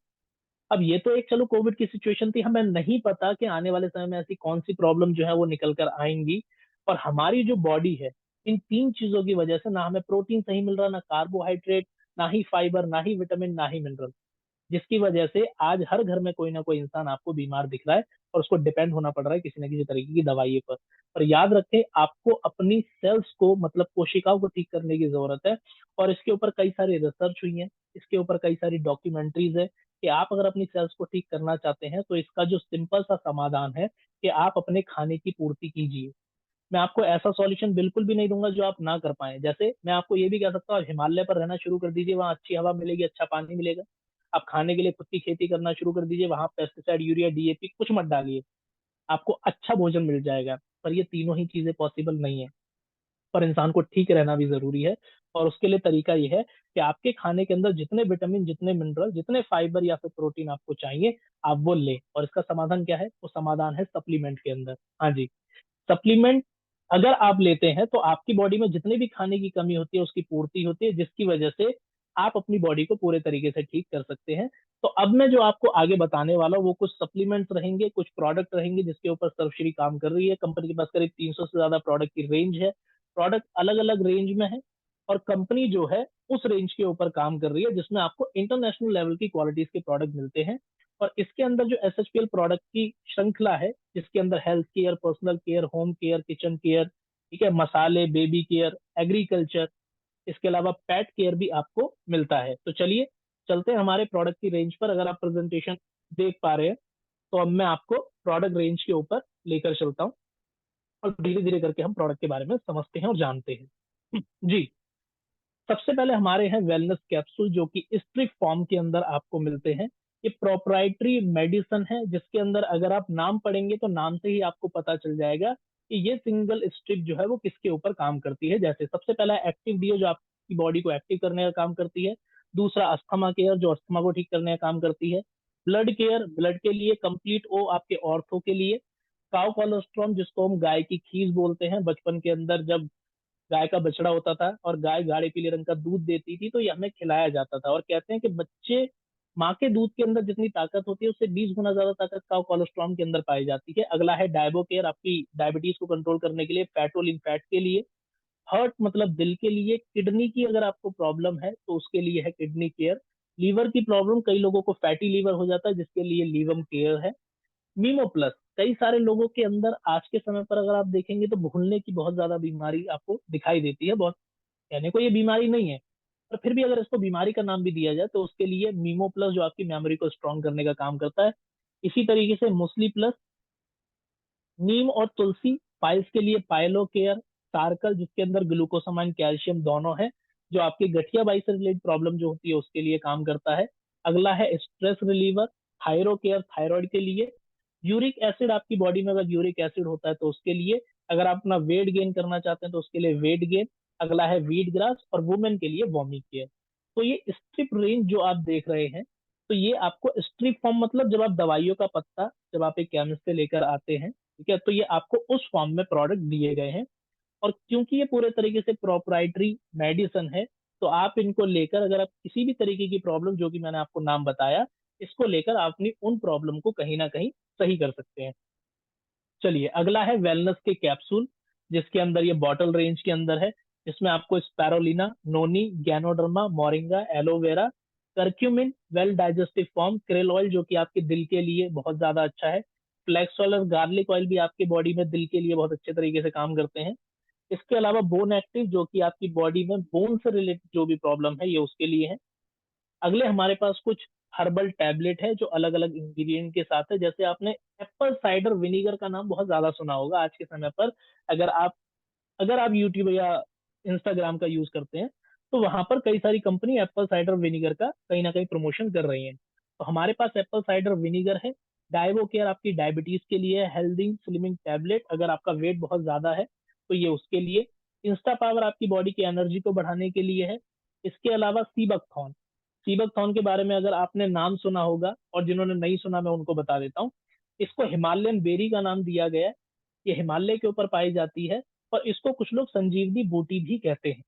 अब ये तो एक चलो कोविड की सिचुएशन थी, हमें नहीं पता कि आने वाले समय में ऐसी कौन सी प्रॉब्लम जो है वो निकल कर आएंगी। और हमारी जो बॉडी है, इन तीन चीजों की वजह से ना हमें प्रोटीन सही मिल रहा, ना कार्बोहाइड्रेट, ना ही फाइबर, ना ही विटामिन, ना ही मिनरल, जिसकी वजह से आज हर घर में कोई ना कोई इंसान आपको बीमार दिख रहा है और उसको डिपेंड होना पड़ रहा है किसी न किसी तरीके की दवाई पर। और याद रखें, आपको अपनी सेल्स को, मतलब कोशिकाओं को ठीक करने की जरूरत है। और इसके ऊपर कई सारी रिसर्च हुई है, इसके ऊपर कई सारी डॉक्यूमेंट्रीज है कि आप अगर अपनी सेल्स को ठीक करना चाहते हैं तो इसका जो सिंपल सा समाधान है कि आप अपने खाने की पूर्ति कीजिए। मैं आपको ऐसा सॉल्यूशन बिल्कुल भी नहीं दूंगा जो आप ना कर पाए। जैसे मैं आपको ये भी कह सकता हूँ, आप हिमालय पर रहना शुरू कर दीजिए, वहाँ अच्छी हवा मिलेगी, अच्छा पानी मिलेगा। आप खाने के लिए खुद की खेती करना शुरू कर दीजिए, वहां पेस्टिसाइड, यूरिया, डीएपी कुछ मत डालिए, आपको अच्छा भोजन मिल जाएगा। पर ये तीनों ही चीजें पॉसिबल नहीं है। पर इंसान को ठीक रहना भी जरूरी है। और उसके लिए तरीका ये है कि आपके खाने के अंदर जितने विटामिन, जितने मिनरल, जितने फाइबर या फिर प्रोटीन आपको चाहिए, आप वो लें। और इसका समाधान क्या है? वो समाधान है सप्लीमेंट के अंदर। हाँ जी, सप्लीमेंट अगर आप लेते हैं तो आपकी बॉडी में जितने भी खाने की कमी होती है उसकी पूर्ति होती है, जिसकी वजह से आप अपनी बॉडी को पूरे तरीके से ठीक कर सकते हैं। तो अब मैं जो आपको आगे बताने वाला हूँ वो कुछ सप्लीमेंट्स रहेंगे, कुछ प्रोडक्ट रहेंगे जिसके ऊपर सर्वश्री काम कर रही है। कंपनी के पास करीब 300 से ज्यादा प्रोडक्ट की रेंज है। प्रोडक्ट अलग अलग रेंज में है, और कंपनी जो है उस रेंज के ऊपर काम कर रही है जिसमें आपको इंटरनेशनल लेवल की क्वालिटीज के प्रोडक्ट मिलते हैं। और इसके अंदर जो एसएचपीएल प्रोडक्ट की श्रृंखला है, जिसके अंदर health care, personal care, home care, kitchen care, ठीक है, मसाले, बेबी केयर, एग्रीकल्चर, इसके अलावा पेट केयर भी आपको मिलता है। तो चलिए चलते हैं हमारे प्रोडक्ट की रेंज पर। अगर आप प्रेजेंटेशन देख पा रहे हैं तो अब मैं आपको प्रोडक्ट रेंज के ऊपर लेकर चलता हूँ, और धीरे धीरे करके हम प्रोडक्ट के बारे में समझते हैं और जानते हैं। जी, सबसे पहले हमारे हैं वेलनेस कैप्सूल, जो कि स्ट्रिप फॉर्म के अंदर आपको मिलते हैं। ये प्रोप्राइटरी मेडिसिन है, जिसके अंदर अगर आप नाम पढ़ेंगे तो नाम से ही आपको पता चल जाएगा कि ये सिंगल स्ट्रिप जो है वो किसके ऊपर काम करती है। जैसे सबसे पहला एक्टिव डी, जो आपकी बॉडी को एक्टिव करने का काम करती है। दूसरा अस्थमा केयर, जो अस्थमा को ठीक करने का काम करती है। ब्लड केयर, ब्लड के लिए। कंप्लीट ओ, आपके ऑर्थो के लिए। काउ कोलोस्ट्रॉम, जिसको हम गाय की खीस बोलते हैं, बचपन के अंदर जब गाय का बछड़ा होता था और गाय गाढ़े पीले रंग का दूध देती थी तो ये हमें खिलाया जाता था। और कहते हैं कि बच्चे माँ के दूध के अंदर जितनी ताकत होती है उससे 20 गुना ज्यादा ताकत काउ कोलोस्ट्रॉम के अंदर पाई जाती है। अगला है डायबो केयर, आपकी डायबिटीज को कंट्रोल करने के लिए, फैटोलिन फैट के लिए। हार्ट मतलब दिल के लिए। किडनी की अगर आपको प्रॉब्लम है तो उसके लिए है किडनी केयर। लीवर की प्रॉब्लम, कई लोगों को फैटी लीवर हो जाता है, जिसके लिए लीवम केयर है। मीमो प्लस, कई सारे लोगों के अंदर आज के समय पर अगर आप देखेंगे तो भूलने की बहुत ज्यादा बीमारी आपको दिखाई देती है। बहुत कहने को ये बीमारी नहीं है, पर फिर भी अगर इसको बीमारी का नाम भी दिया जाए तो उसके लिए मीमो प्लस, जो आपकी मेमोरी को स्ट्रॉन्ग करने का काम करता है। इसी तरीके से मुस्ली प्लस। नीम और तुलसी, पाइल्स के लिए पाइलो केयर। सार्कल, जिसके अंदर ग्लूकोसामाइन कैल्शियम दोनों है, जो आपकी गठिया बाई से रिलेटेड प्रॉब्लम जो होती है उसके लिए काम करता है। अगला है stress reliever. Thyro care, thyroid के लिए। यूरिक एसिड, आपकी बॉडी में अगर यूरिक एसिड होता है तो उसके लिए। अगर आप अपना वेट गेन करना चाहते हैं तो उसके लिए वेट गेन। अगला है वीट ग्रास, और वुमेन के लिए वॉमी केयर। तो ये स्ट्रिप रेंज जो आप देख रहे हैं, तो ये आपको स्ट्रिप फॉर्म मतलब जब आप दवाइयों का पत्ता जब आप एक केमिस्ट से लेकर आते हैं, ठीक है, तो ये आपको उस फॉर्म में प्रोडक्ट दिए गए हैं। और क्योंकि ये पूरे तरीके से प्रोप्राइटरी मेडिसिन है, तो आप इनको लेकर अगर आप किसी भी तरीके की प्रॉब्लम जो कि मैंने आपको नाम बताया, इसको लेकर आप अपनी उन प्रॉब्लम को कहीं ना कहीं सही कर सकते हैं। चलिए अगला है वेलनेस के कैप्सूल, जिसके अंदर ये बॉटल रेंज के अंदर है। इसमें आपको spirulina, noni, ganoderma, moringa, aloe vera, curcumin, well digestive form, krill oil जो कि आपके दिल के लिए बहुत ज्यादा अच्छा है। फ्लैक्स ऑयल और गार्लिक ऑयल भी आपकी बॉडी में दिल के लिए बहुत अच्छे तरीके से काम करते हैं। इसके अलावा बोन एक्टिव, जो कि आपकी बॉडी में बोन से रिलेटेड जो भी प्रॉब्लम है ये उसके लिए है। अगले हमारे पास कुछ हर्बल टैबलेट है जो अलग अलग इंग्रेडिएंट के साथ है। जैसे आपने एप्पल साइडर विनीगर का नाम बहुत ज्यादा सुना होगा आज के समय पर। अगर आप अगर आप यूट्यूब या इंस्टाग्राम का यूज करते हैं तो वहां पर कई सारी कंपनी एप्पल साइडर विनीगर का कहीं ना कहीं प्रमोशन कर रही है। तो हमारे पास एप्पल साइडर विनीगर है। डायबो केयर, आपकी डायबिटीज के लिए है। हेल्दी स्लिमिंग टैबलेट, अगर आपका वेट बहुत ज्यादा है तो ये उसके लिए। इंस्टा पावर, आपकी बॉडी की एनर्जी को बढ़ाने के लिए है। इसके अलावा सीबकथॉर्न। सीबकथॉर्न के बारे में अगर आपने नाम सुना होगा, और जिन्होंने नहीं सुना मैं उनको बता देता हूँ। इसको हिमालयन बेरी का नाम दिया गया है। ये हिमालय के ऊपर पाई जाती है, और इसको कुछ लोग संजीवनी बूटी भी कहते हैं।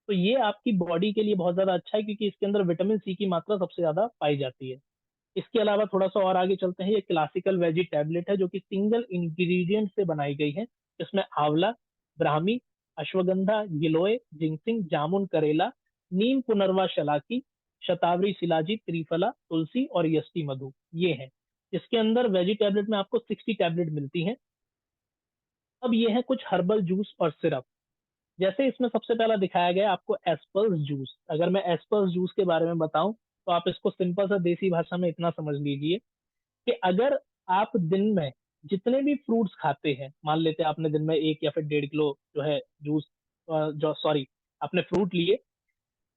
तो ये आपकी बॉडी के लिए बहुत ज्यादा अच्छा है, क्योंकि इसके अंदर विटामिन सी की मात्रा सबसे ज्यादा पाई जाती है। इसके अलावा थोड़ा सा और आगे चलते हैं। ये क्लासिकल वेजी टैबलेट है जो कि सिंगल इंग्रेडिएंट से बनाई गई है। इसमें आंवला, ब्राह्मी, अश्वगंधा, गिलोय, जिंक्सिंग, जामुन, करेला, नीम, पुनर्वा, शलाकी, शतावरी, शिलाजी, त्रिफला, तुलसी और यष्टि मधु, ये है। इसके अंदर वेजी टैबलेट में आपको 60 टैबलेट मिलती हैं। अब ये है कुछ हर्बल जूस और सिरप। जैसे इसमें सबसे पहला दिखाया गया है आपको एस्पल्स जूस। अगर मैं एस्पल्स जूस के बारे में बताऊं तो आप इसको सिंपल सा देसी भाषा में इतना समझ लीजिए कि अगर आप दिन में जितने भी फ्रूट्स खाते हैं, मान लेते हैं आपने दिन में 1 या फिर 1.5 किलो जो है जूस, जो सॉरी आपने फ्रूट लिए,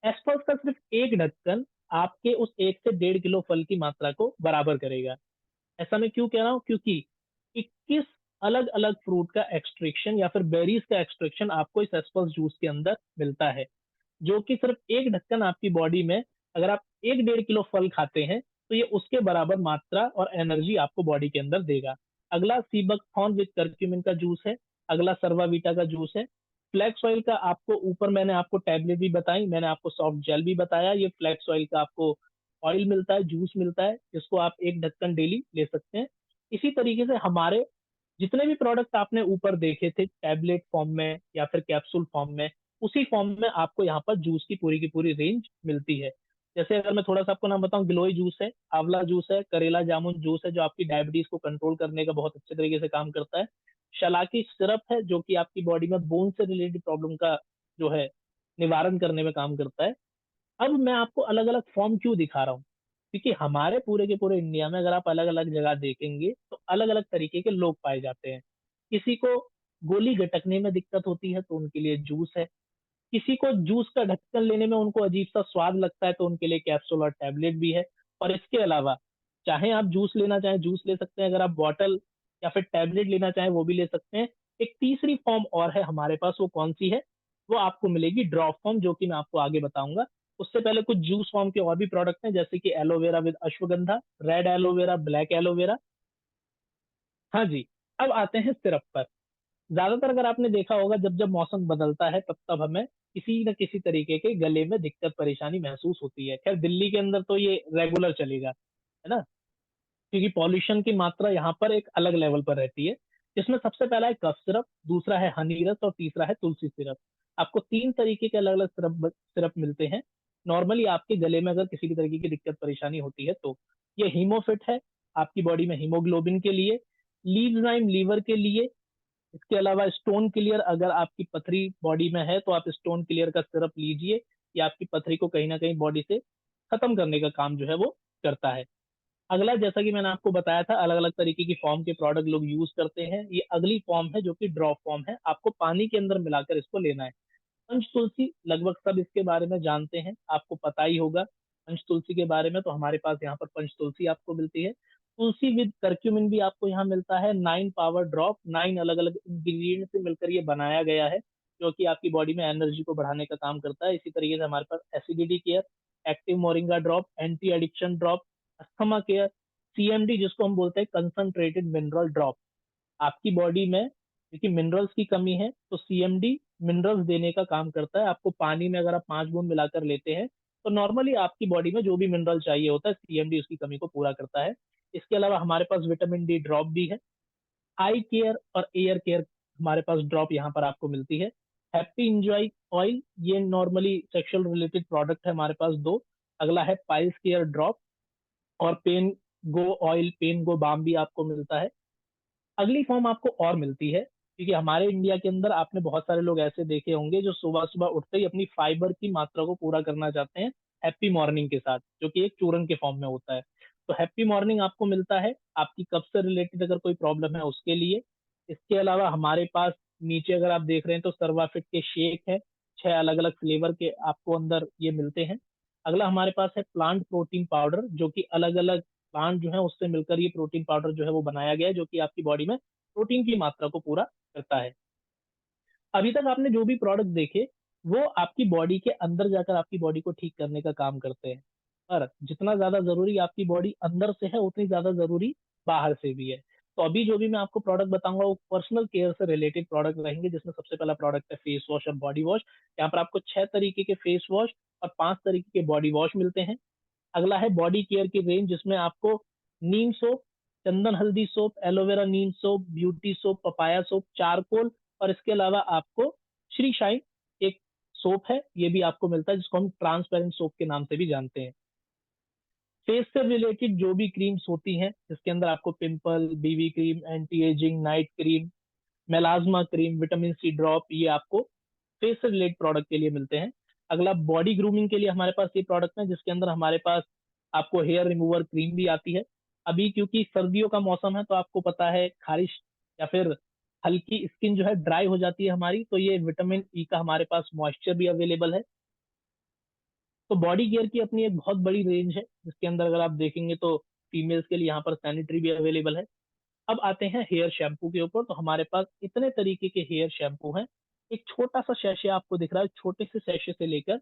एस्पल्स का सिर्फ एक ढक्कन आपके उस 1 से 1.5 किलो फल की मात्रा को बराबर करेगा। ऐसा मैं क्यों कह रहा हूँ? क्योंकि 21 अलग अलग फ्रूट का एक्सट्रैक्शन या फिर बेरीज का एक्सट्रैक्शन आपको इस एस्पर्स जूस के अंदर मिलता है, जो कि सिर्फ एक ढक्कन आपकी बॉडी में, अगर आप 1-1.5 किलो फल खाते हैं तो ये उसके बराबर मात्रा और एनर्जी आपको बॉडी के अंदर देगा। अगला सीबक थॉर्न विद करक्यूमिन का जूस है। अगला सर्वावीटा का जूस है। फ्लैक्स ऑयल का आपको ऊपर मैंने आपको टैबलेट भी बताई, मैंने आपको सॉफ्ट जेल भी बताया। ये फ्लैक्स ऑयल का आपको ऑयल मिलता है, जूस मिलता है, जिसको आप एक ढक्कन डेली ले सकते हैं। इसी तरीके से हमारे जितने भी प्रोडक्ट आपने ऊपर देखे थे टैबलेट फॉर्म में या फिर कैप्सूल फॉर्म में, उसी फॉर्म में आपको यहाँ पर जूस की पूरी रेंज मिलती है। जैसे अगर मैं थोड़ा सा आपको नाम बताऊं, गिलोय जूस है, आंवला जूस है, करेला जामुन जूस है जो आपकी डायबिटीज को कंट्रोल करने का बहुत अच्छे तरीके से काम करता है। शलाकी सिरप है जो कि आपकी बॉडी में बोन से रिलेटेड प्रॉब्लम का जो है निवारण करने में काम करता है। अब मैं आपको अलग अलग फॉर्म क्यों दिखा रहा हूँ, क्योंकि हमारे पूरे के पूरे इंडिया में अगर आप अलग अलग जगह देखेंगे तो अलग अलग तरीके के लोग पाए जाते हैं। किसी को गोली गटकने में दिक्कत होती है तो उनके लिए जूस है। किसी को जूस का ढक्कन लेने में उनको अजीब सा स्वाद लगता है तो उनके लिए कैप्सूल और टैबलेट भी है। और इसके अलावा चाहे आप जूस लेना चाहें जूस ले सकते हैं, अगर आप बॉटल या फिर टैबलेट लेना चाहें वो भी ले सकते हैं। एक तीसरी फॉर्म और है हमारे पास, वो कौन सी है? वो आपको मिलेगी ड्रॉप फॉर्म, जो कि मैं आपको आगे बताऊंगा। उससे पहले कुछ जूस फॉर्म के और भी प्रोडक्ट हैं, जैसे कि aloe vera with ashwagandha, red aloe vera, black aloe vera. हाँ जी। अब आते हैं सिरप पर। ज्यादातर अगर आपने देखा होगा जब जब मौसम बदलता है तब तब हमें किसी न किसी तरीके के गले में दिक्कत परेशानी महसूस होती है। खैर दिल्ली के अंदर तो ये रेगुलर चलेगा, है ना, क्योंकि पॉल्यूशन की मात्रा यहाँ पर एक अलग लेवल पर रहती है। जिसमें सबसे पहला है कफ सिरप, दूसरा है हनी रस और तीसरा है तुलसी सिरप। आपको 3 तरीके के अलग अलग सिरप सिरप मिलते हैं नॉर्मली आपके गले में अगर किसी भी तरीके की दिक्कत परेशानी होती है तो। ये हीमोफिट है आपकी बॉडी में हीमोग्लोबिन के लिए, लीवजाइम लीवर के लिए। इसके अलावा स्टोन क्लियर, अगर आपकी पथरी बॉडी में है तो आप स्टोन क्लियर का सिरप लीजिए। ये आपकी पथरी को कहीं ना कहीं बॉडी से खत्म करने का काम जो है वो करता है। अगला, जैसा कि मैंने आपको बताया था, अलग अलग तरीके की फॉर्म के प्रोडक्ट लोग यूज करते हैं। ये अगली फॉर्म है जो कि ड्रॉप फॉर्म है, आपको पानी के अंदर मिलाकर इसको लेना है। पंच तुलसी, लगभग सब इसके बारे में जानते हैं, आपको पता ही होगा पंच तुलसी के बारे में। तो हमारे पास यहाँ पर पंच तुलसी आपको मिलती है। तुलसी विद करक्यूमिन भी आपको यहाँ मिलता है। 9 पावर ड्रॉप, 9 अलग अलग इंग्रेडिएंट से मिलकर ये बनाया गया है, जो कि आपकी बॉडी में एनर्जी को बढ़ाने का काम करता है। इसी तरीके से हमारे पास acidity care, active moringa drop, anti addiction drop, asthma care, CMD जिसको हम बोलते हैं कंसंट्रेटेड मिनरल ड्रॉप। आपकी बॉडी में क्योंकि मिनरल्स की कमी है तो सीएमडी मिनरल्स देने का काम करता है। आपको पानी में अगर आप 5 बूंद मिलाकर लेते हैं तो नॉर्मली आपकी बॉडी में जो भी मिनरल चाहिए होता है सीएमडी उसकी कमी को पूरा करता है। इसके अलावा हमारे पास विटामिन डी ड्रॉप भी है। आई केयर और एयर केयर हमारे पास ड्रॉप यहाँ पर आपको मिलती है। हैप्पी इंजॉय ऑयल, ये नॉर्मली सेक्सुअल रिलेटेड प्रोडक्ट है हमारे पास 2। अगला है पाइल्स केयर ड्रॉप और पेन गो ऑयल, पेन गो बाम भी आपको मिलता है। अगली फॉर्म आपको और मिलती है, क्योंकि हमारे इंडिया के अंदर आपने बहुत सारे लोग ऐसे देखे होंगे जो सुबह सुबह उठते ही अपनी फाइबर की मात्रा को पूरा करना चाहते हैं हैप्पी मॉर्निंग के साथ, जो कि एक चूरन के फॉर्म में होता है। तो हैप्पी मॉर्निंग आपको मिलता है आपकी कफ से रिलेटेड अगर कोई प्रॉब्लम है उसके लिए। इसके अलावा हमारे पास नीचे अगर आप देख रहे हैं तो सर्वाफिट के शेक है, 6 अलग अलग फ्लेवर के आपको अंदर ये मिलते हैं। अगला हमारे पास है प्लांट प्रोटीन पाउडर, जो कि अलग अलग प्लांट जो है उससे मिलकर ये प्रोटीन पाउडर जो है वो बनाया गया है, जो कि आपकी बॉडी में प्रोटीन की मात्रा को पूरा करता है। अभी तक आपने जो भी प्रोडक्ट देखे वो आपकी बॉडी के अंदर जाकर आपकी बॉडी को ठीक करने का काम करते हैं, पर जितना ज्यादा जरूरी आपकी बॉडी अंदर से है उतनी ज्यादा जरूरी बाहर से भी है। तो अभी जो भी मैं आपको प्रोडक्ट बताऊंगा वो पर्सनल केयर से रिलेटेड प्रोडक्ट रहेंगे, जिसमें सबसे पहला प्रोडक्ट है फेस वॉश और बॉडी वॉश। यहाँ पर आपको 6 तरीके के फेस वॉश और 5 तरीके के बॉडी वॉश मिलते हैं। अगला है बॉडी केयर की रेंज, जिसमें आपको नीम soap, chandan haldi soap, aloe vera neem soap, beauty soap, papaya soap, charcoal, और इसके अलावा आपको श्री शाइन एक सोप है, ये भी आपको मिलता है, जिसको हम ट्रांसपेरेंट सोप के नाम से भी जानते हैं। फेस से रिलेटेड जो भी क्रीम्स होती हैं जिसके अंदर आपको pimple, BB cream, anti ageing, night cream, melasma cream, vitamin C drop, ये आपको फेस से रिलेटेड प्रोडक्ट के लिए मिलते हैं। अगला बॉडी ग्रूमिंग के लिए हमारे पास ये प्रोडक्ट है, जिसके अंदर हमारे पास आपको हेयर रिमूवर क्रीम भी आती है। अभी क्योंकि सर्दियों का मौसम है तो आपको पता है खारिश या फिर हल्की स्किन जो है ड्राई हो जाती है हमारी, तो ये विटामिन ई का हमारे पास मॉइस्चर भी अवेलेबल है। तो बॉडी केयर की अपनी एक बहुत बड़ी रेंज है, जिसके अंदर अगर आप देखेंगे तो फीमेल्स के लिए यहाँ पर सैनिटरी भी अवेलेबल है। अब आते हैं हेयर शैम्पू के ऊपर। तो हमारे पास इतने तरीके के हेयर शैम्पू हैं। एक छोटा सा शैशे आपको दिख रहा है, छोटे से शैशे से लेकर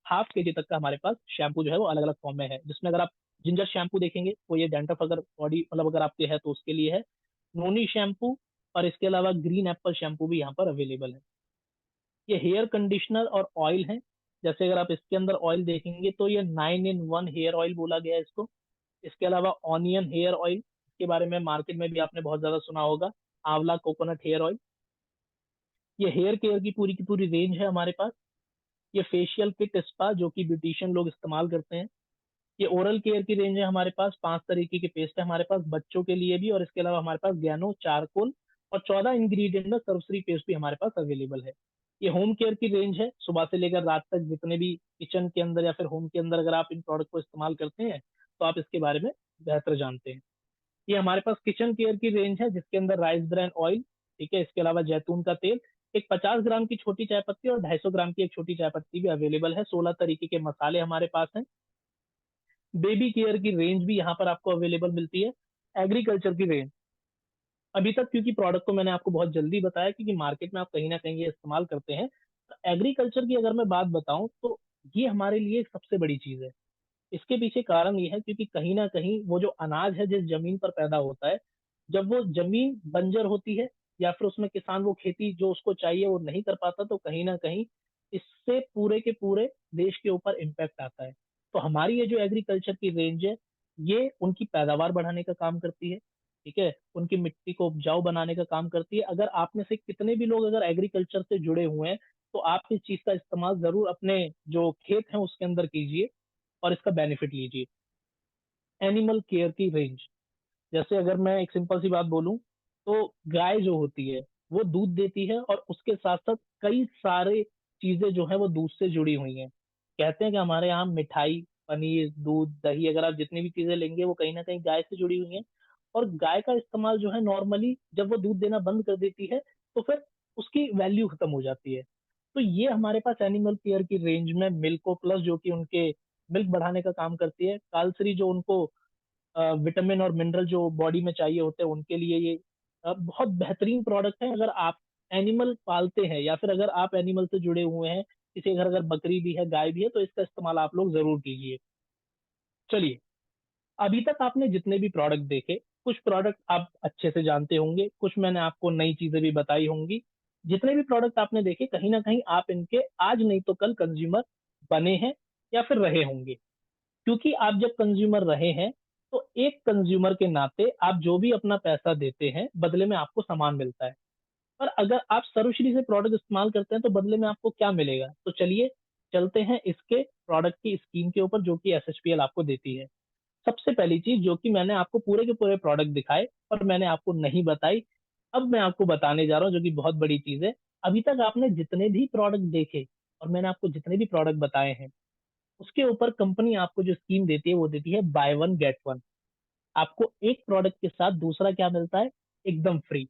हाफ केजी तक का हमारे पास शैम्पू जो है वो अलग अलग फॉर्म में है, जिसमें अगर आप जिंजर शैम्पू देखेंगे तो ये डेंड्रफ अगर बॉडी मतलब अगर आपके है तो उसके लिए है, नोनी शैम्पू, और इसके अलावा ग्रीन एप्पल शैम्पू भी यहाँ पर अवेलेबल है। ये हेयर कंडीशनर और ऑयल है। जैसे अगर आप इसके अंदर ऑयल देखेंगे तो ये 9 in 1 हेयर ऑयल बोला गया है इसको। इसके अलावा ऑनियन हेयर ऑयल के बारे में मार्केट में भी आपने बहुत ज्यादा सुना होगा, आंवला कोकोनट हेयर ऑयल। ये हेयर केयर की पूरी रेंज है हमारे पास। ये फेशियल किट स्पा जो कि ब्यूटिशियन लोग इस्तेमाल करते हैं। ये ओरल केयर की रेंज है हमारे पास, 5 तरीके की पेस्ट है हमारे पास बच्चों के लिए भी, और इसके अलावा हमारे पास गैनो चारकोल और 14 इंग्रेडिएंट में सरसरी पेस्ट भी हमारे पास अवेलेबल है। ये होम केयर की रेंज है, सुबह से लेकर रात तक जितने भी किचन के अंदर या फिर होम के अंदर अगर आप इन प्रोडक्ट को इस्तेमाल करते हैं तो आप इसके बारे में बेहतर जानते हैं। ये हमारे पास किचन केयर की रेंज है जिसके अंदर राइस ब्रान ऑयल, ठीक है, इसके अलावा जैतून का तेल, एक 50 ग्राम की छोटी चाय पत्ती और 250 ग्राम की एक छोटी चाय पत्ती भी अवेलेबल है। 16 तरीके के मसाले हमारे पास हैं। बेबी केयर की रेंज भी यहाँ पर आपको अवेलेबल मिलती है। एग्रीकल्चर की रेंज अभी तक, क्योंकि प्रोडक्ट को मैंने आपको बहुत जल्दी बताया क्योंकि मार्केट में आप कहीं ना कहीं ये इस्तेमाल करते हैं, तो एग्रीकल्चर की अगर मैं बात बताऊं तो ये हमारे लिए एक सबसे बड़ी चीज है। इसके पीछे कारण ये है क्योंकि कहीं ना कहीं वो जो अनाज है जिस जमीन पर पैदा होता है, जब वो जमीन बंजर होती है या फिर उसमें किसान वो खेती जो उसको चाहिए वो नहीं कर पाता, तो कहीं ना कहीं इससे पूरे के पूरे देश के ऊपर इम्पैक्ट आता है। तो हमारी ये जो एग्रीकल्चर की रेंज है, ये उनकी पैदावार बढ़ाने का काम करती है, ठीक है, उनकी मिट्टी को उपजाऊ बनाने का काम करती है। अगर आप में से कितने भी लोग अगर एग्रीकल्चर से जुड़े हुए हैं तो आप इस चीज का इस्तेमाल जरूर अपने जो खेत हैं उसके अंदर कीजिए और इसका बेनिफिट लीजिए। एनिमल केयर की रेंज, जैसे अगर मैं एक सिंपल सी बात बोलूं तो गाय जो होती है वो दूध देती है और उसके साथ साथ कई सारे चीजें जो है वो दूध से जुड़ी हुई हैं। कहते हैं कि हमारे यहाँ मिठाई, पनीर, दूध, दही, अगर आप जितनी भी चीजें लेंगे वो कहीं ना कहीं गाय से जुड़ी हुई हैं। और गाय का इस्तेमाल जो है नॉर्मली जब वो दूध देना बंद कर देती है तो फिर उसकी वैल्यू खत्म हो जाती है। तो ये हमारे पास एनिमल केयर की रेंज में मिल्को प्लस जो कि उनके मिल्क बढ़ाने का काम करती है, कालसरी जो उनको विटामिन और मिनरल जो बॉडी में चाहिए होते हैं उनके लिए ये बहुत बेहतरीन प्रोडक्ट है। अगर आप एनिमल पालते हैं या फिर अगर आप एनिमल से जुड़े हुए हैं, किसी के घर अगर बकरी भी है, गाय भी है, तो इसका इस्तेमाल आप लोग जरूर कीजिए। चलिए, अभी तक आपने जितने भी प्रोडक्ट देखे, कुछ प्रोडक्ट आप अच्छे से जानते होंगे, कुछ मैंने आपको नई चीजें भी बताई होंगी। जितने भी प्रोडक्ट आपने देखे कहीं ना कहीं आप इनके आज नहीं तो कल कंज्यूमर बने हैं या फिर रहे होंगे। क्योंकि आप जब कंज्यूमर रहे हैं तो एक कंज्यूमर के नाते आप जो भी अपना पैसा देते हैं बदले में आपको सामान मिलता है। पर अगर आप सर्वश्री से प्रोडक्ट इस्तेमाल करते हैं तो बदले में आपको क्या मिलेगा, तो चलिए चलते हैं इसके प्रोडक्ट की स्कीम के ऊपर जो कि एसएचपीएल आपको देती है। सबसे पहली चीज जो कि मैंने आपको पूरे के पूरे प्रोडक्ट दिखाए पर मैंने आपको नहीं बताई, अब मैं आपको बताने जा रहा हूँ जो कि बहुत बड़ी चीज है। अभी तक आपने जितने भी प्रोडक्ट देखे और मैंने आपको जितने भी प्रोडक्ट बताए हैं उसके ऊपर कंपनी आपको जो स्कीम देती है वो देती है बाय वन गेट वन। आपको एक प्रोडक्ट के साथ दूसरा क्या मिलता है, एकदम फ्री।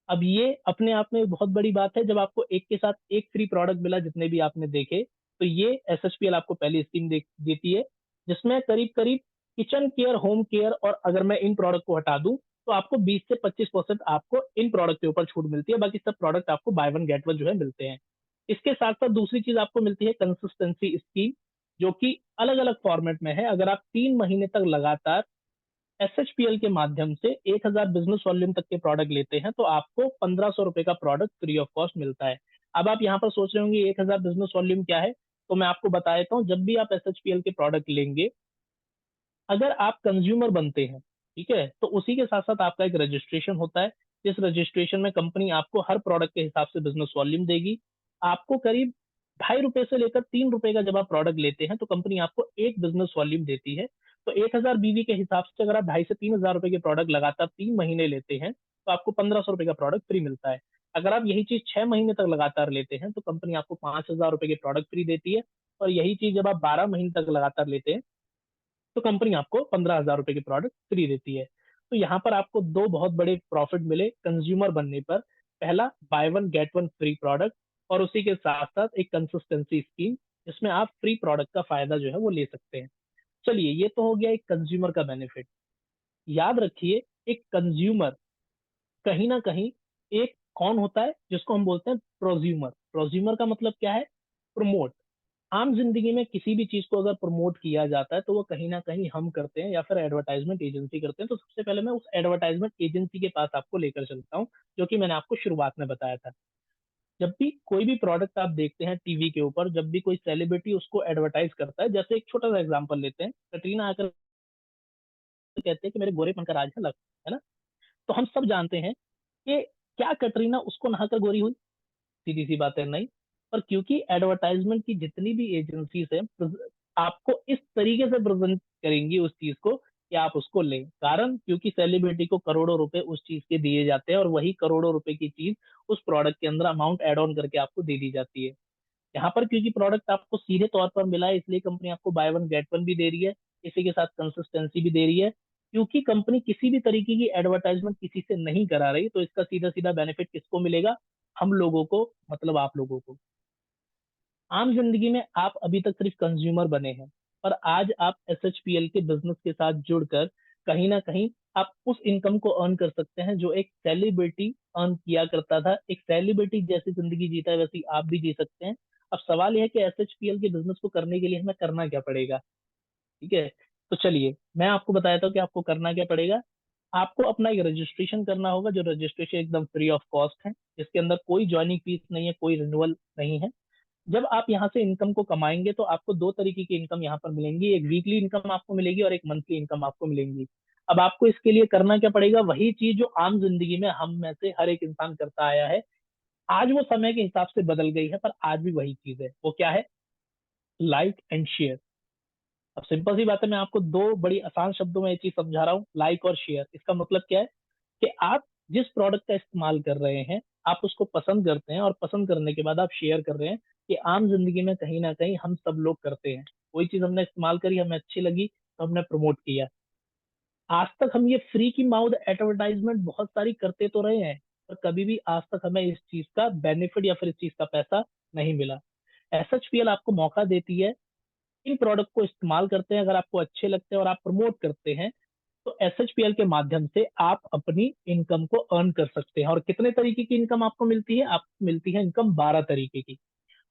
अब ये अपने आप में बहुत बड़ी बात है, जब आपको एक के साथ एक फ्री प्रोडक्ट मिला जितने भी आपने देखे, तो ये एसएचपीएल आपको पहली स्कीम देती है जिसमें करीब करीब किचन केयर, होम केयर, और अगर मैं इन प्रोडक्ट को हटा दूं तो आपको 20 से 25% आपको इन प्रोडक्ट के ऊपर छूट मिलती है। बाकी सब प्रोडक्ट आपको बाय वन गेट वन जो है मिलते हैं। इसके साथ साथ दूसरी चीज आपको मिलती है कंसिस्टेंसी स्कीम, जो कि अलग अलग फॉर्मेट में है। अगर आप 3 महीने तक लगातार एसएचपीएल के माध्यम से 1000 बिजनेस वॉल्यूम तक के प्रोडक्ट लेते हैं तो आपको 1500 रुपए का प्रोडक्ट फ्री ऑफ कॉस्ट मिलता है। अब आप यहाँ पर सोच रहे होंगे 1000 बिजनेस वॉल्यूम क्या है, तो मैं आपको बता देता हूँ। जब भी आप एसएचपीएल के प्रोडक्ट लेंगे, अगर आप कंज्यूमर बनते हैं, ठीक है, तो उसी के साथ साथ आपका एक रजिस्ट्रेशन होता है। इस रजिस्ट्रेशन में कंपनी आपको हर प्रोडक्ट के हिसाब से बिजनेस वॉल्यूम देगी। आपको करीब 2.5 रुपए से लेकर 3 रुपए का जब आप प्रोडक्ट लेते हैं तो कंपनी आपको एक बिजनेस वॉल्यूम देती है। तो 1000 बीवी के हिसाब से अगर आप 2.5 से 3 हजार रुपए के प्रोडक्ट लगातार 3 महीने लेते हैं तो आपको 1500 रुपए का प्रोडक्ट फ्री मिलता है। अगर आप यही चीज 6 महीने तक लगातार लेते हैं तो कंपनी आपको 5000 रुपए के प्रोडक्ट फ्री देती है। और यही चीज जब आप 12 महीने तक लगातार लेते हैं तो कंपनी आपको 15,000 रुपए के प्रोडक्ट फ्री देती है। तो यहाँ पर आपको दो बहुत बड़े प्रॉफिट मिले कंज्यूमर बनने पर। पहला, by one get one free product, और उसी के साथ साथ एक कंसिस्टेंसी स्कीम जिसमें आप फ्री प्रोडक्ट का फायदा जो है वो ले सकते हैं। चलिए, ये तो हो गया एक कंज्यूमर का बेनिफिट। याद रखिए, एक कंज्यूमर कहीं ना कहीं एक कौन होता है जिसको हम बोलते हैं प्रोज्यूमर। प्रोज्यूमर का मतलब क्या है? प्रमोट। आम जिंदगी में किसी भी चीज को अगर प्रमोट किया जाता है तो वो कहीं ना कहीं हम करते हैं या फिर एडवर्टाइजमेंट एजेंसी करते हैं। तो सबसे पहले मैं उस एडवर्टाइजमेंट एजेंसी के पास आपको लेकर चलता हूँ, जो कि मैंने आपको शुरुआत में बताया था। जब भी कोई भी प्रोडक्ट आप देखते हैं टीवी के ऊपर, जब भी कोई सेलिब्रिटी उसको एडवर्टाइज करता है, जैसे एक छोटा सा एग्जांपल लेते हैं, कटरीना आकर कहते हैं कि मेरे गोरेपन का राज है लक, है ना? तो हम सब जानते हैं कि क्या कटरीना उसको नहाकर गोरी हुई? सीधी सी बात है, नहीं। पर क्योंकि एडवर्टाइजमेंट की जितनी भी एजेंसीज है आपको इस तरीके से प्रेजेंट करेंगी उस चीज को कि आप उसको लें। कारण क्योंकि सेलिब्रिटी को करोड़ों रुपए उस चीज के दिए जाते हैं और वही करोड़ों रुपए की चीज उस प्रोडक्ट के अंदर अमाउंट एड ऑन करके आपको दे दी जाती है। यहाँ पर क्योंकि प्रोडक्ट आपको सीधे तौर पर मिला है, इसलिए कंपनी आपको बाय वन गेट वन भी दे रही है, इसी के साथ कंसिस्टेंसी भी दे रही है। क्योंकि कंपनी किसी भी तरीके की एडवर्टाइजमेंट किसी से नहीं करा रही, तो इसका सीधा सीधा बेनिफिट किसको मिलेगा? हम लोगों को, मतलब आप लोगों को। आम जिंदगी में आप अभी तक सिर्फ कंज्यूमर बने हैं, पर आज आप एसएचपीएल के बिजनेस के साथ जुड़कर कहीं ना कहीं आप उस इनकम को अर्न कर सकते हैं जो एक सेलिब्रिटी अर्न किया करता था। एक सेलिब्रिटी जैसी जिंदगी जीता है वैसी आप भी जी सकते हैं। अब सवाल यह है कि एसएचपीएल के बिजनेस को करने के लिए हमें करना क्या पड़ेगा? ठीक है, तो चलिए मैं आपको बताता हूँ कि आपको करना क्या पड़ेगा। आपको अपना एक रजिस्ट्रेशन करना होगा, जो रजिस्ट्रेशन एकदम फ्री ऑफ कॉस्ट है, जिसके अंदर कोई ज्वाइनिंग फीस नहीं है, कोई रिन्यूअल नहीं है। जब आप यहाँ से इनकम को कमाएंगे तो आपको दो तरीके की इनकम यहाँ पर मिलेंगी, एक वीकली इनकम आपको मिलेगी और एक मंथली इनकम आपको मिलेंगी। अब आपको इसके लिए करना क्या पड़ेगा? वही चीज जो आम जिंदगी में हम में से हर एक इंसान करता आया है। आज वो समय के हिसाब से बदल गई है, पर आज भी वही चीज है। वो क्या है? Like and share. अब सिंपल सी बात है, मैं आपको दो बड़ी आसान शब्दों में ये चीज समझा रहा हूँ, लाइक और शेयर। इसका मतलब क्या है कि आप जिस प्रोडक्ट का इस्तेमाल कर रहे हैं, आप उसको पसंद करते हैं और पसंद करने के बाद आप शेयर कर रहे हैं। कि आम जिंदगी में कहीं ना कहीं हम सब लोग करते हैं, कोई चीज हमने इस्तेमाल करी, हमें अच्छी लगी, तो हमने प्रमोट किया। आज तक हम ये फ्री की माउथ एडवर्टाइजमेंट बहुत सारी करते तो रहे हैं, पर कभी भी आज तक हमें इस चीज का बेनिफिट या फिर इस चीज का पैसा नहीं मिला। एसएचपीएल आपको मौका देती है, इन प्रोडक्ट को इस्तेमाल करते हैं, अगर आपको अच्छे लगते हैं और आप प्रमोट करते हैं, तो एसएचपीएल के माध्यम से आप अपनी इनकम को अर्न कर सकते हैं। और कितने तरीके की इनकम आपको मिलती है? आपको मिलती है इनकम 12 तरीके की।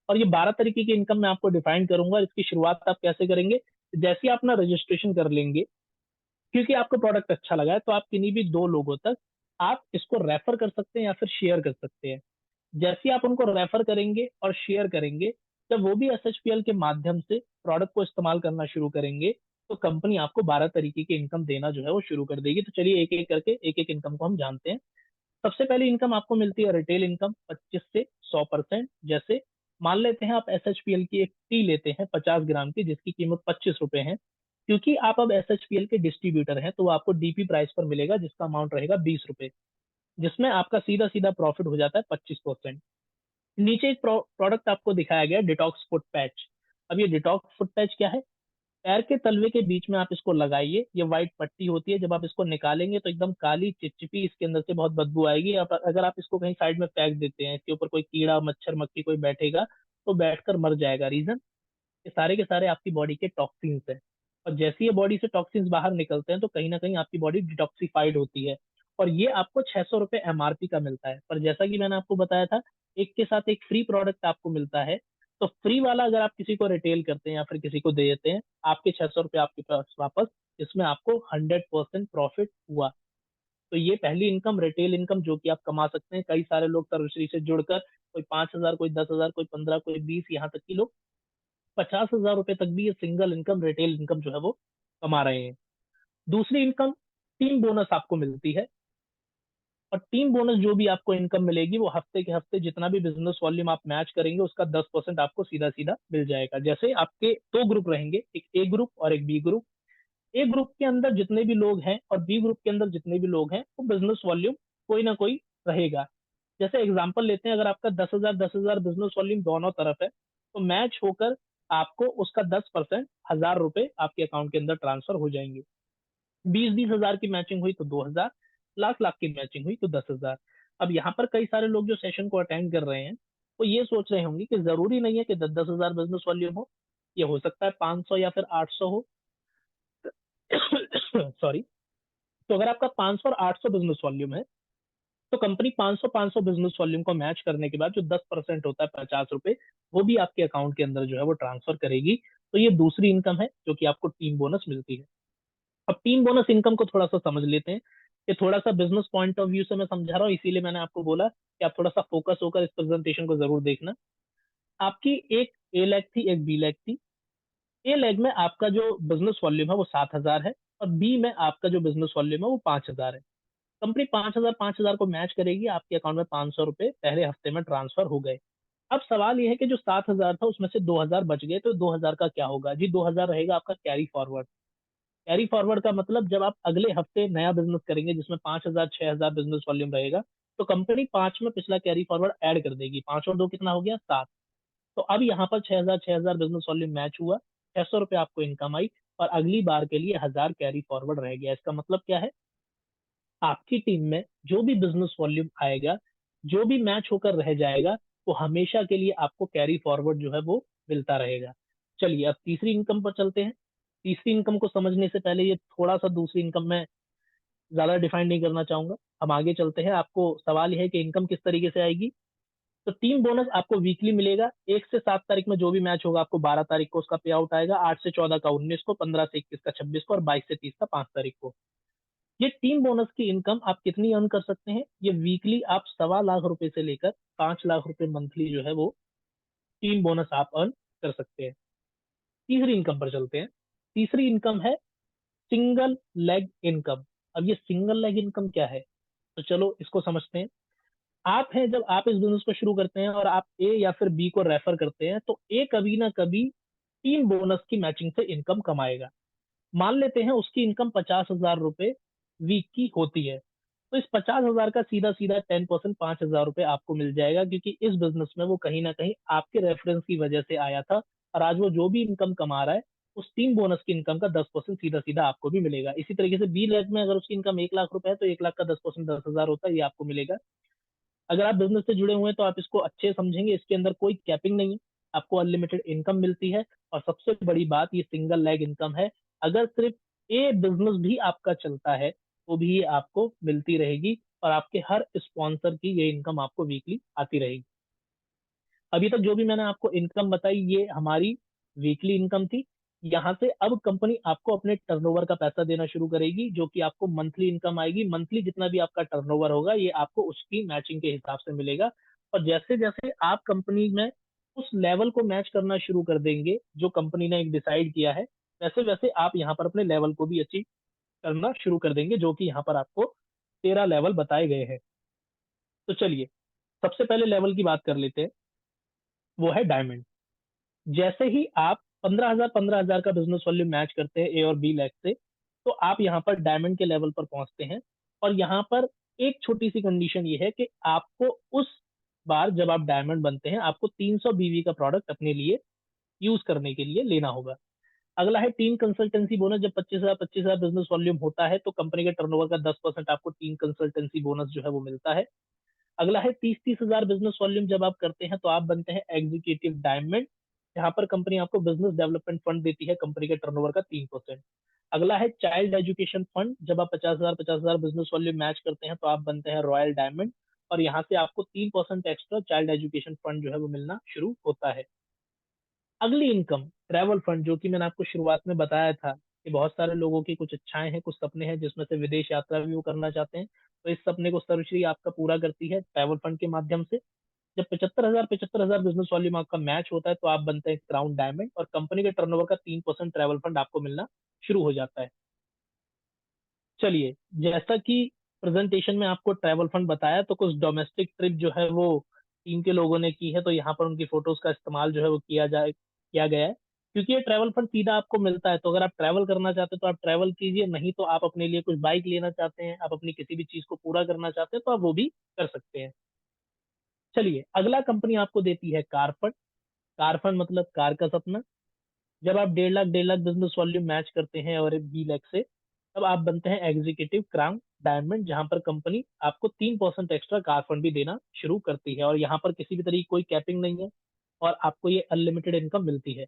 और ये 12 तरीके की इनकम मैं आपको डिफाइन करूंगा। इसकी शुरुआत आप कैसे करेंगे? जैसे ही आप अपना रजिस्ट्रेशन कर लेंगे, क्योंकि आपको प्रोडक्ट अच्छा लगा है, तो आप किन्हीं भी दो लोगों तक आप इसको रेफर कर सकते हैं या फिर शेयर कर सकते हैं। जैसे ही आप उनको रेफर करेंगे और शेयर करेंगे, जब वो भी एसएचपीएल के माध्यम से प्रोडक्ट को इस्तेमाल करना शुरू करेंगे, तो कंपनी आपको 12 तरीके की इनकम देना जो है वो शुरू कर देगी। तो चलिए एक एक करके एक एक इनकम को हम जानते हैं। सबसे पहली इनकम आपको मिलती है रिटेल इनकम, 25 से 100%। जैसे मान लेते हैं आप एसएचपीएल की एक टी लेते हैं 50 ग्राम की, जिसकी कीमत 25 रुपए है। क्योंकि आप अब एसएचपीएल के डिस्ट्रीब्यूटर हैं, तो वो आपको डीपी प्राइस पर मिलेगा, जिसका अमाउंट रहेगा 20 रुपए, जिसमें आपका सीधा सीधा प्रॉफिट हो जाता है 25%। नीचे एक प्रोडक्ट आपको दिखाया गया, डिटॉक्स फुट पैच। अब ये डिटॉक्स फुट पैच क्या है? पैर के तलवे के बीच में आप इसको लगाइए, ये व्हाइट पट्टी होती है, जब आप इसको निकालेंगे तो एकदम काली चिपचिपी इसके अंदर से बहुत बदबू आएगी। अगर आप इसको कहीं साइड में फेंक देते हैं, इसके ऊपर कोई कीड़ा मच्छर मक्खी कोई बैठेगा तो बैठकर मर जाएगा। रीजन, ये सारे के सारे आपकी बॉडी के टॉक्सिन्स हैं। और जैसे ही ये बॉडी से टॉक्सिन्स बाहर निकलते हैं, तो कहीं ना कहीं आपकी बॉडी डिटॉक्सिफाइड होती है। और ये आपको 600 रुपये एमआरपी का मिलता है। पर जैसा कि मैंने आपको बताया था, एक के साथ एक फ्री प्रोडक्ट आपको मिलता है। तो फ्री वाला अगर आप किसी को रिटेल करते हैं या फिर किसी को दे देते हैं, आपके 600 रुपये आपके पास वापस, इसमें आपको 100% प्रॉफिट हुआ। तो ये पहली इनकम, रिटेल इनकम, जो कि आप कमा सकते हैं। कई सारे लोग सर्वश्री से जुड़कर कोई 5,000, कोई 10,000, कोई 15, कोई 20, यहाँ तक कि लोग 50,000 रुपए तक भी ये सिंगल इनकम, रिटेल इनकम जो है वो कमा रहे हैं। दूसरी इनकम, टीम बोनस आपको मिलती है। और टीम बोनस जो भी आपको इनकम मिलेगी, वो हफ्ते के हफ्ते जितना भी बिजनेस वॉल्यूम आप मैच करेंगे, उसका 10% आपको सीधा सीधा मिल जाएगा। जैसे आपके दो ग्रुप रहेंगे, एक ए ग्रुप और एक बी ग्रुप। ए ग्रुप के अंदर जितने भी लोग हैं और बी ग्रुप के अंदर जितने भी लोग हैं, वो बिजनेस वॉल्यूम कोई ना कोई रहेगा। जैसे एग्जांपल लेते हैं, अगर आपका 10,000 बिजनेस वॉल्यूम दोनों तरफ है, तो मैच होकर आपको उसका 10%, 1,000 रुपए आपके अकाउंट के अंदर ट्रांसफर हो जाएंगे। 20-20 हजार की मैचिंग हुई तो 2,000, लाख लाख की मैचिंग हुई तो 10,000। अब यहाँ पर कई सारे लोग जो सेशन को अटेंड कर रहे हैं, वो ये सोच रहे होंगे कि जरूरी नहीं है कि 10-10 हजार बिजनेस वॉल्यूम हो, ये हो सकता है 500 या फिर 800 हो। सॉरी। तो अगर आपका 500 और 800 बिजनेस वॉल्यूम है, तो कंपनी 500 बिजनेस वॉल्यूम को मैच करने के बाद जो 10% होता है 50 रुपए, वो भी आपके अकाउंट के अंदर जो है वो ट्रांसफर करेगी। तो ये दूसरी इनकम है जो कि आपको टीम बोनस मिलती है। अब टीम बोनस इनकम को थोड़ा सा समझ लेते हैं। ये थोड़ा सा बिजनेस पॉइंट ऑफ व्यू से मैं समझा रहा हूँ, इसीलिए मैंने आपको बोला कि आप थोड़ा सा फोकस होकर इस प्रेजेंटेशन को जरूर देखना। आपकी एक ए लेग थी, एक बी लेग थी। ए लेग में आपका जो बिजनेस वॉल्यूम है वो 7,000 है, और बी में आपका जो बिजनेस वॉल्यूम है वो 5,000 है। कंपनी 5,000 को मैच करेगी, आपके अकाउंट में 500 रुपए पहले हफ्ते में ट्रांसफर हो गए। अब सवाल यह है कि जो 7,000 था उसमें से 2,000 बच गए, तो 2,000 का क्या होगा जी? 2,000 रहेगा आपका कैरी फॉरवर्ड। कैरी फॉरवर्ड का मतलब जब आप अगले हफ्ते नया बिजनेस करेंगे जिसमें 5,000 6,000 बिजनेस वॉल्यूम रहेगा, तो कंपनी 5 में पिछला कैरी फॉरवर्ड ऐड कर देगी। 5 और 2 कितना हो गया? 7। तो अब यहाँ पर 6,000 बिजनेस वॉल्यूम मैच हुआ, 600 रुपये आपको इनकम आई, और अगली बार के लिए 1,000 कैरी फॉरवर्ड रह गया। इसका मतलब क्या है? आपकी टीम में जो भी बिजनेस वॉल्यूम आएगा, जो भी मैच होकर रह जाएगा, वो हमेशा के लिए आपको कैरी फॉरवर्ड जो है वो मिलता रहेगा। चलिए अब तीसरी इनकम पर चलते हैं। तीसरी इनकम को समझने से पहले ये थोड़ा सा दूसरी इनकम में ज्यादा डिफाइन नहीं करना चाहूंगा, हम आगे चलते हैं। आपको सवाल यह है कि इनकम किस तरीके से आएगी। तो टीम बोनस आपको वीकली मिलेगा। 1 से 7 तारीख में जो भी मैच होगा आपको 12 तारीख को उसका पे आउट आएगा, 8 से 14 का 19 को, 15 से 21 का 26 को, और 22 से 30 का 5 तारीख को। ये टीम बोनस की इनकम आप कितनी अर्न कर सकते हैं? ये वीकली आप 1.25 लाख रुपए से लेकर 5 लाख रुपए मंथली जो है वो टीम बोनस आप अर्न कर सकते हैं। तीसरी इनकम पर चलते हैं। तीसरी इनकम है सिंगल लेग इनकम। अब ये सिंगल लेग इनकम क्या है? तो चलो इसको समझते हैं। आप हैं, जब आप इस बिजनेस को शुरू करते हैं और आप ए या फिर बी को रेफर करते हैं, तो ए कभी ना कभी टीम बोनस की मैचिंग से इनकम कमाएगा। मान लेते हैं उसकी इनकम 50,000 रुपए वीक की होती है, तो इस 50,000 का सीधा सीधा 10% 5,000 रुपए आपको मिल जाएगा, क्योंकि इस बिजनेस में वो कहीं ना कहीं आपके रेफरेंस की वजह से आया था, और आज वो जो भी इनकम कमा रहा है उस टीम बोनस की इनकम का 10% सीधा सीधा आपको भी मिलेगा। इसी तरीके से बी लेग में अगर उसकी इनकम 1 लाख रुपए है, तो 1 लाख का 10% 10,000 होता है, ये आपको मिलेगा। अगर आप बिजनेस से जुड़े हुए हैं तो आप इसको अच्छे समझेंगे, इसके अंदर कोई कैपिंग नहीं है, आपको अनलिमिटेड इनकम मिलती है। और सबसे बड़ी बात, ये सिंगल लेग इनकम है। अगर सिर्फ ए बिजनेस भी आपका चलता है तो भी ये आपको मिलती रहेगी, और आपके हर स्पॉन्सर की ये इनकम आपको वीकली आती रहेगी। अभी तक जो भी मैंने आपको इनकम बताई ये हमारी वीकली इनकम थी। यहाँ से अब कंपनी आपको अपने टर्नओवर का पैसा देना शुरू करेगी, जो कि आपको मंथली इनकम आएगी। मंथली जितना भी आपका टर्नओवर होगा ये आपको उसकी मैचिंग के हिसाब से मिलेगा। और जैसे जैसे आप कंपनी में उस लेवल को मैच करना शुरू कर देंगे जो कंपनी ने एक डिसाइड किया है, वैसे वैसे आप यहाँ पर अपने लेवल को भी अचीव करना शुरू कर देंगे, जो कि यहाँ पर आपको 13 लेवल बताए गए हैं। तो चलिए सबसे पहले लेवल की बात कर लेते हैं, वो है डायमंड। जैसे ही आप 15,000 का बिजनेस वॉल्यूम मैच करते हैं ए और बी लेग से, तो आप यहाँ पर डायमंड के लेवल पर पहुंचते हैं। और यहाँ पर एक छोटी सी कंडीशन ये है कि आपको उस बार जब आप डायमंड बनते हैं, आपको 300 बीवी का प्रोडक्ट अपने लिए यूज करने के लिए लेना होगा। अगला है टीम कंसल्टेंसी बोनस। जब 25,000 बिजनेस वॉल्यूम होता है तो कंपनी के टर्नओवर का 10% आपको टीम कंसल्टेंसी बोनस जो है वो मिलता है। अगला है 30,000 बिजनेस वॉल्यूम जब आप करते हैं तो आप बनते हैं एग्जीक्यूटिव डायमंड, जहां पर कंपनी आपको बिजनेस डेवलपमेंट फंड देती है कंपनी के टर्नओवर का 3%। अगला है चाइल्ड एजुकेशन फंड। जब आप 50,000 बिजनेस वॉल्यूम मैच करते हैं तो आप बनते हैं रॉयल डायमंड, और यहाँ से आपको 3% एक्स्ट्रा चाइल्ड एजुकेशन फंड जो है वो मिलना शुरू होता है। अगली इनकम ट्रैवल फंड, जो कि मैंने आपको शुरुआत में बताया था कि बहुत सारे लोगों की कुछ इच्छाएं हैं, कुछ सपने हैं, जिसमें से विदेश यात्रा भी वो करना चाहते हैं। तो इस सपने को सर्वश्री आपका पूरा करती है ट्रैवल फंड के माध्यम से। जब 75,000 बिजनेस वॉल्यूम आपका मैच होता है तो आप बनते हैं क्राउन डायमंड, और कंपनी के टर्नओवर का 3% ट्रैवल फंड आपको मिलना शुरू हो जाता है। चलिए, जैसा कि प्रेजेंटेशन में आपको ट्रैवल फंड बताया, तो कुछ डोमेस्टिक ट्रिप जो है वो टीम के लोगों ने की है, तो यहाँ पर उनकी फोटोज का इस्तेमाल जो है वो किया गया है। क्योंकि ये ट्रैवल फंड सीधा आपको मिलता है, तो अगर आप ट्रैवल करना चाहते हैं तो आप ट्रैवल कीजिए, नहीं तो आप अपने लिए कुछ बाइक लेना चाहते हैं, आप अपनी किसी भी चीज को पूरा करना चाहते हैं तो आप वो भी कर सकते हैं। चलिए, अगला कंपनी आपको देती है कार फंड। कार फंड मतलब कार का सपना। जब आप 1.5 लाख बिजनेस वॉल्यूम मैच करते हैं और बी लैख से, तब आप बनते हैं एग्जीक्यूटिव क्राउन डायमंड, जहां पर कंपनी आपको 3% एक्स्ट्रा कार फंड भी देना शुरू करती है, और यहाँ पर किसी भी तरीके कोई कैपिंग नहीं है, और आपको ये अनलिमिटेड इनकम मिलती है।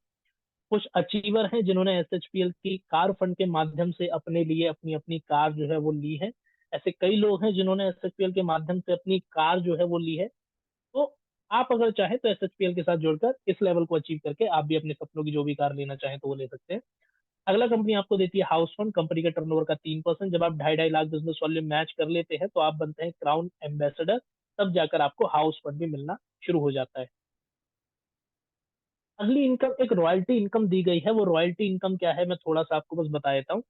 कुछ अचीवर हैं जिन्होंने एसएचपीएल की कार फंड के माध्यम से अपने लिए अपनी अपनी कार जो है वो ली है। ऐसे कई लोग हैं जिन्होंने एसएचपीएल के माध्यम से अपनी कार जो है वो ली है। तो आप अगर चाहें तो एसएचपीएल के साथ जुड़कर इस लेवल को अचीव करके आप भी अपने सपनों की जो भी कार लेना चाहें तो वो ले सकते हैं। अगला कंपनी आपको देती है हाउस फंड, कंपनी के टर्नओवर का 3%। जब आप 2.5 लाख बिजनेस वॉल्यूम मैच कर लेते हैं तो आप बनते हैं क्राउन एम्बेसडर, तब जाकर आपको हाउस फंड भी मिलना शुरू हो जाता है। अगली इनकम एक रॉयल्टी इनकम दी गई है। वो रॉयल्टी इनकम क्या है मैं थोड़ा सा आपको बस बता देता हूँ।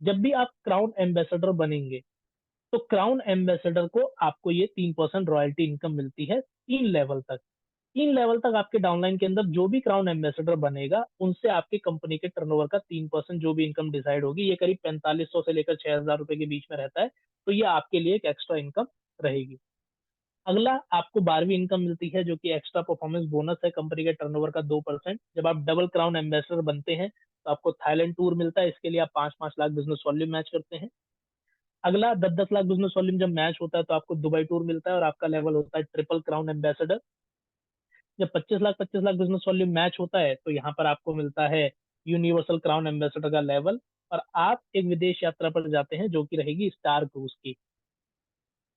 जब भी आप क्राउन एम्बेसडर बनेंगे तो क्राउन एम्बेसडर को आपको ये 3% रॉयल्टी इनकम मिलती है 3 लेवल तक। 3 लेवल तक आपके डाउनलाइन के अंदर जो भी क्राउन एम्बेसडर बनेगा उनसे आपकी कंपनी के टर्नओवर का 3% जो भी इनकम डिसाइड होगी, ये करीब 4500 से लेकर 6000 रुपए के बीच में रहता है। तो ये आपके लिए एक एक्स्ट्रा इनकम रहेगी। अगला आपको 12वीं इनकम मिलती है जो कि एक्स्ट्रा परफॉर्मेंस बोनस है कंपनी के टर्नओवर का 2%। जब आप डबल क्राउन एम्बेसडर बनते हैं तो आपको थाईलैंड टूर मिलता है। इसके लिए आप 5-5 लाख बिजनेस वॉल्यूम मैच करते हैं। अगला 10-10 लाख बिजनेस वॉल्यूम जब मैच होता है तो आपको दुबई टूर मिलता है और आपका लेवल होता है ट्रिपल क्राउन एम्बेसडर। जब 25 लाख बिजनेस वॉल्यूम मैच होता है तो यहाँ पर आपको मिलता है यूनिवर्सल क्राउन एम्बेसडर का लेवल, और आप एक विदेश यात्रा पर जाते हैं जो कि रहेगी स्टार क्रूज की।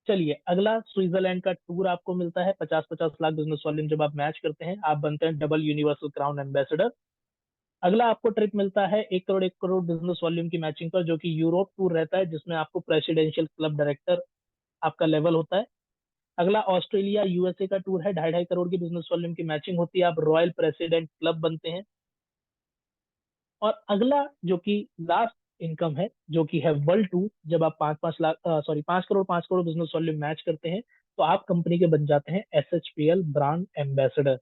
चलिए अगला स्विट्जरलैंड का टूर आपको मिलता है। 50-50 लाख बिजनेस वॉल्यूम जब आप मैच करते हैं आप बनते हैं डबल यूनिवर्सल क्राउन एम्बेसडर। अगला आपको ट्रिप मिलता है 1 करोड़ बिजनेस वॉल्यूम की मैचिंग पर, जो कि यूरोप टूर रहता है जिसमें आपको प्रेसिडेंशियल क्लब डायरेक्टर आपका लेवल होता है। अगला ऑस्ट्रेलिया यूएसए का टूर है। 2.5 करोड़ की बिजनेस वॉल्यूम की मैचिंग होती है, आप रॉयल प्रेसिडेंट क्लब बनते हैं। और अगला जो कि लास्ट इनकम है जो कि है वर्ल्ड टूर। जब आप 5 करोड़ बिजनेस वॉल्यूम मैच करते हैं तो आप कंपनी के बन जाते हैं एसएचपीएल ब्रांड एम्बेसडर।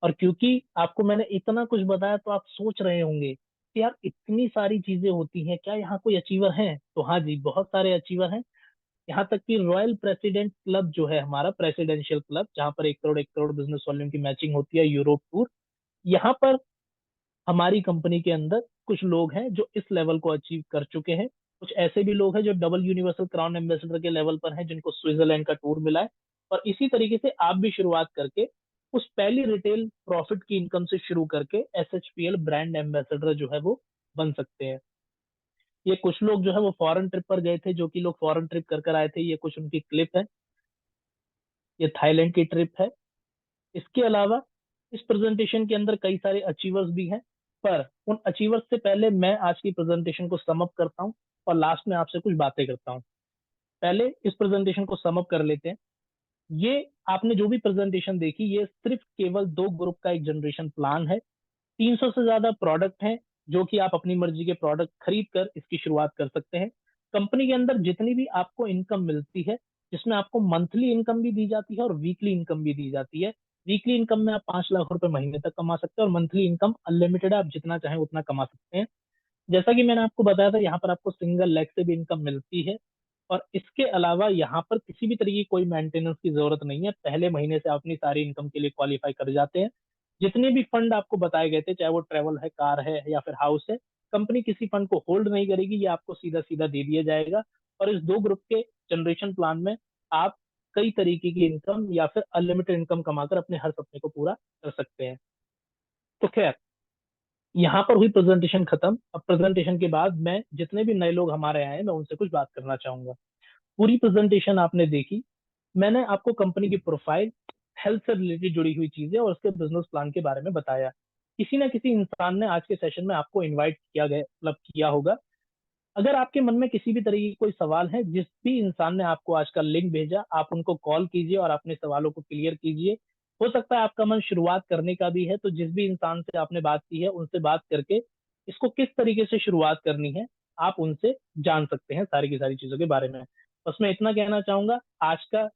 और क्योंकि आपको मैंने इतना कुछ बताया तो आप सोच रहे होंगे कि यार इतनी सारी चीजें होती हैं, क्या यहाँ कोई अचीवर हैं? तो हाँ जी, बहुत सारे अचीवर हैं। यहाँ तक कि रॉयल प्रेसिडेंट क्लब जो है हमारा प्रेसिडेंशियल क्लब, जहाँ पर 1 करोड़ बिजनेस वॉल्यूम की मैचिंग होती है, यूरोप टूर, यहाँ पर हमारी कंपनी के अंदर कुछ लोग हैं जो इस लेवल को अचीव कर चुके हैं। कुछ ऐसे भी लोग हैं जो डबल यूनिवर्सल क्राउन एम्बेसडर के लेवल पर हैं जिनको स्विट्जरलैंड का टूर मिला है। और इसी तरीके से आप भी शुरुआत करके उस पहली रिटेल प्रॉफिट की इनकम से शुरू करके एसएचपीएल ब्रांड एम्बेसडर जो है वो बन सकते हैं। ये कुछ लोग जो है वो फॉरेन ट्रिप पर गए थे, जो कि लोग फॉरेन ट्रिप कर कर आए थे। ये कुछ उनकी क्लिप है। ये थाईलैंड की ट्रिप है। इसके अलावा इस प्रेजेंटेशन के अंदर कई सारे अचीवर्स भी हैं, पर उन अचीवर्स से पहले मैं आज की प्रेजेंटेशन को सम अप करता हूं और लास्ट में आपसे कुछ बातें करता हूं। पहले इस प्रेजेंटेशन को सम अप कर लेते हैं। ये आपने जो भी प्रेजेंटेशन देखी ये सिर्फ केवल 2 ग्रुप का एक जनरेशन प्लान है। 300 से ज्यादा प्रोडक्ट हैं जो कि आप अपनी मर्जी के प्रोडक्ट खरीद कर इसकी शुरुआत कर सकते हैं। कंपनी के अंदर जितनी भी आपको इनकम मिलती है, जिसमें आपको मंथली इनकम भी दी जाती है और वीकली इनकम भी दी जाती है। वीकली इनकम में आप 5 लाख रुपए महीने तक कमा सकते हैं और मंथली इनकम अनलिमिटेड है, आप जितना चाहें उतना कमा सकते हैं। जैसा कि मैंने आपको बताया था, यहाँ पर आपको सिंगल लेग से भी इनकम मिलती है। और इसके अलावा यहाँ पर किसी भी तरीके की कोई मेंटेनेंस की जरूरत नहीं है। पहले महीने से आप अपनी सारी इनकम के लिए क्वालिफाई कर जाते हैं। जितने भी फंड आपको बताए गए थे, चाहे वो ट्रेवल है, कार है या फिर हाउस है, कंपनी किसी फंड को होल्ड नहीं करेगी, ये आपको सीधा सीधा दे दिया जाएगा। और इस 2 ग्रुप के जनरेशन प्लान में आप कई तरीके की इनकम या फिर अनलिमिटेड इनकम कमाकर अपने हर सपने को पूरा कर सकते हैं। तो खैर, यहाँ पर हुई प्रेजेंटेशन खत्म। अब प्रेजेंटेशन के बाद मैं जितने भी नए लोग हमारे आए हैं मैं उनसे कुछ बात करना चाहूंगा। पूरी प्रेजेंटेशन आपने देखी। मैंने आपको कंपनी की प्रोफाइल, हेल्थ से रिलेटेड जुड़ी हुई चीजें और उसके बिजनेस प्लान के बारे में बताया। किसी ना किसी इंसान ने आज के सेशन में आपको इनवाइट किया गया, मतलब किया होगा। अगर आपके मन में किसी भी तरीके की कोई सवाल है, जिस भी इंसान ने आपको आज का लिंक भेजा, आप उनको कॉल कीजिए और अपने सवालों को क्लियर कीजिए। हो सकता है आपका मन शुरुआत करने का भी है, तो जिस भी इंसान से आपने बात की है उनसे बात करके इसको किस तरीके से शुरुआत करनी है आप उनसे जान सकते हैं सारी की सारी चीजों के बारे में। बस मैं इतना कहना चाहूंगा, आज का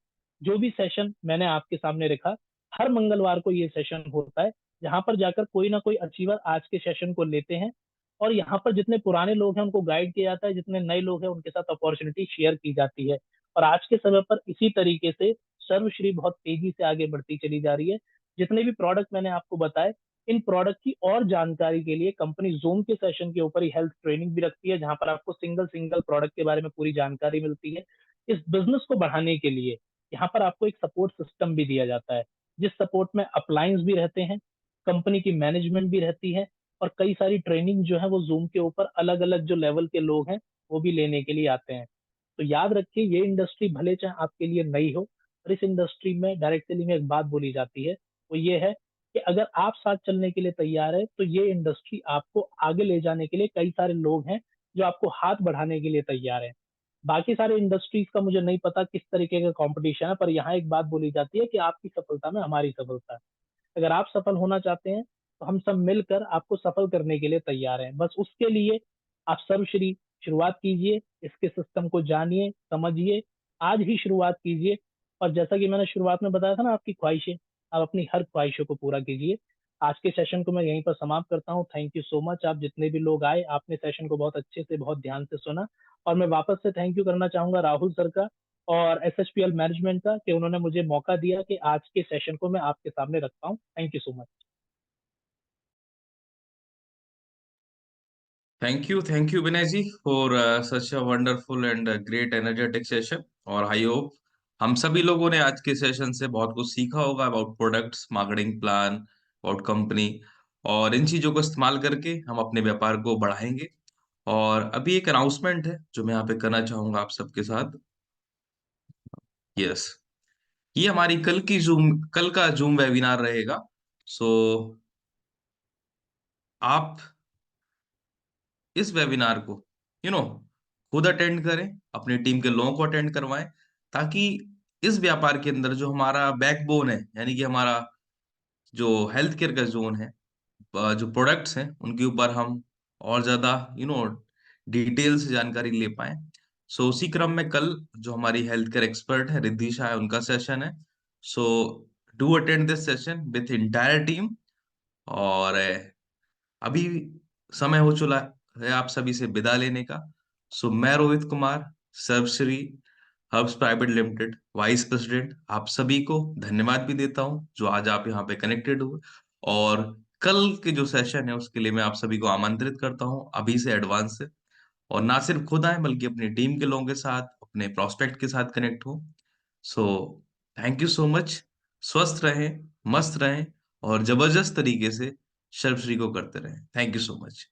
जो भी सेशन मैंने आपके सामने रखा, हर मंगलवार को ये सेशन होता है जहां पर जाकर कोई ना कोई अचीवर आज के सेशन को लेते हैं और यहाँ पर जितने पुराने लोग हैं उनको गाइड किया जाता है, जितने नए लोग हैं उनके साथ अपॉर्चुनिटी शेयर की जाती है। और आज के समय पर इसी तरीके से सर्वश्री बहुत तेजी से आगे बढ़ती चली जा रही है। जितने भी प्रोडक्ट मैंने आपको बताए, इन प्रोडक्ट की और जानकारी के लिए कंपनी जूम के सेशन के ऊपर ही हेल्थ ट्रेनिंग भी रखती है, जहां पर आपको सिंगल सिंगल प्रोडक्ट के बारे में पूरी जानकारी मिलती है। इस बिजनेस को बढ़ाने के लिए यहाँ पर आपको एक सपोर्ट सिस्टम भी दिया जाता है, जिस सपोर्ट में अपलायंस भी रहते हैं, कंपनी की मैनेजमेंट भी रहती है, और कई सारी ट्रेनिंग जो है वो जूम के ऊपर अलग अलग जो लेवल के लोग हैं वो भी लेने के लिए आते हैं। तो याद रखिए, ये इंडस्ट्री भले चाहे आपके लिए नई हो, पर इस इंडस्ट्री में डायरेक्ट सेलिंग में एक बात बोली जाती है, वो ये है कि अगर आप साथ चलने के लिए तैयार है तो ये इंडस्ट्री आपको आगे ले जाने के लिए कई सारे लोग हैं जो आपको हाथ बढ़ाने के लिए तैयार है। बाकी सारे इंडस्ट्रीज का मुझे नहीं पता किस तरीके का कंपटीशन है, पर यहाँ एक बात बोली जाती है कि आपकी सफलता में हमारी सफलता है। अगर आप सफल होना चाहते हैं तो हम सब मिलकर आपको सफल करने के लिए तैयार हैं। बस उसके लिए आप सर्वश्री शुरुआत कीजिए, इसके सिस्टम को जानिए, समझिए, आज ही शुरुआत कीजिए। और जैसा कि मैंने शुरुआत में बताया था ना, आपकी ख्वाहिशें, आप अपनी हर ख्वाहिशों को पूरा कीजिए। आज के सेशन को मैं यहीं पर समाप्त करता हूँ। थैंक यू सो मच, आप जितने भी लोग आए, आपने सेशन को बहुत अच्छे से, बहुत ध्यान से सुना। और मैं वापस से थैंक यू करना चाहूंगा राहुल सर का और एसएचपीएल मैनेजमेंट का कि उन्होंने मुझे मौका दिया कि आज के सेशन को मैं आपके सामने रख पाऊँ। Thank you so much. Thank you Vinay ji for such a wonderful and great energetic session. और आई होप हम सभी लोगों ने आज के सेशन से बहुत कुछ सीखा होगा about products, marketing plan, about company, और इन चीजों को इस्तेमाल करके हम अपने व्यापार को बढ़ाएंगे। और अभी एक अनाउंसमेंट है जो मैं यहाँ पे करना चाहूंगा आप सबके साथ। यस, ये हमारी कल का जूम वेबिनार रहेगा। सो आप इस वेबिनार को यू नो खुद अटेंड करें, अपनी टीम के लोगों को अटेंड करवाएं, ताकि इस व्यापार के अंदर जो हमारा बैकबोन है, यानी कि हमारा जो हेल्थ केयर का जोन है, जो प्रोडक्ट्स हैं, उनके ऊपर हम और ज्यादा डिटेल से जानकारी ले पाए। सो उसी क्रम में कल जो हमारी हेल्थ केयर एक्सपर्ट है रिद्धि शाह है, उनका सेशन है। So do attend this session with entire team. और अभी समय हो चुका है आप सभी से विदा लेने का। सो मैं Rohit Kumar, Sarvashree herbs private limited vice president, आप सभी को धन्यवाद भी देता हूं जो आज आप यहाँ पे कनेक्टेड हुए। और कल के जो सेशन है उसके लिए मैं आप सभी को आमंत्रित करता हूं अभी से एडवांस से। और ना सिर्फ खुद आए बल्कि अपनी टीम के लोगों के साथ, अपने प्रोस्पेक्ट के साथ कनेक्ट हो। So thank you so much. स्वस्थ रहें, मस्त रहें, और जबरदस्त तरीके से सर्वश्री को करते रहें। Thank you so much.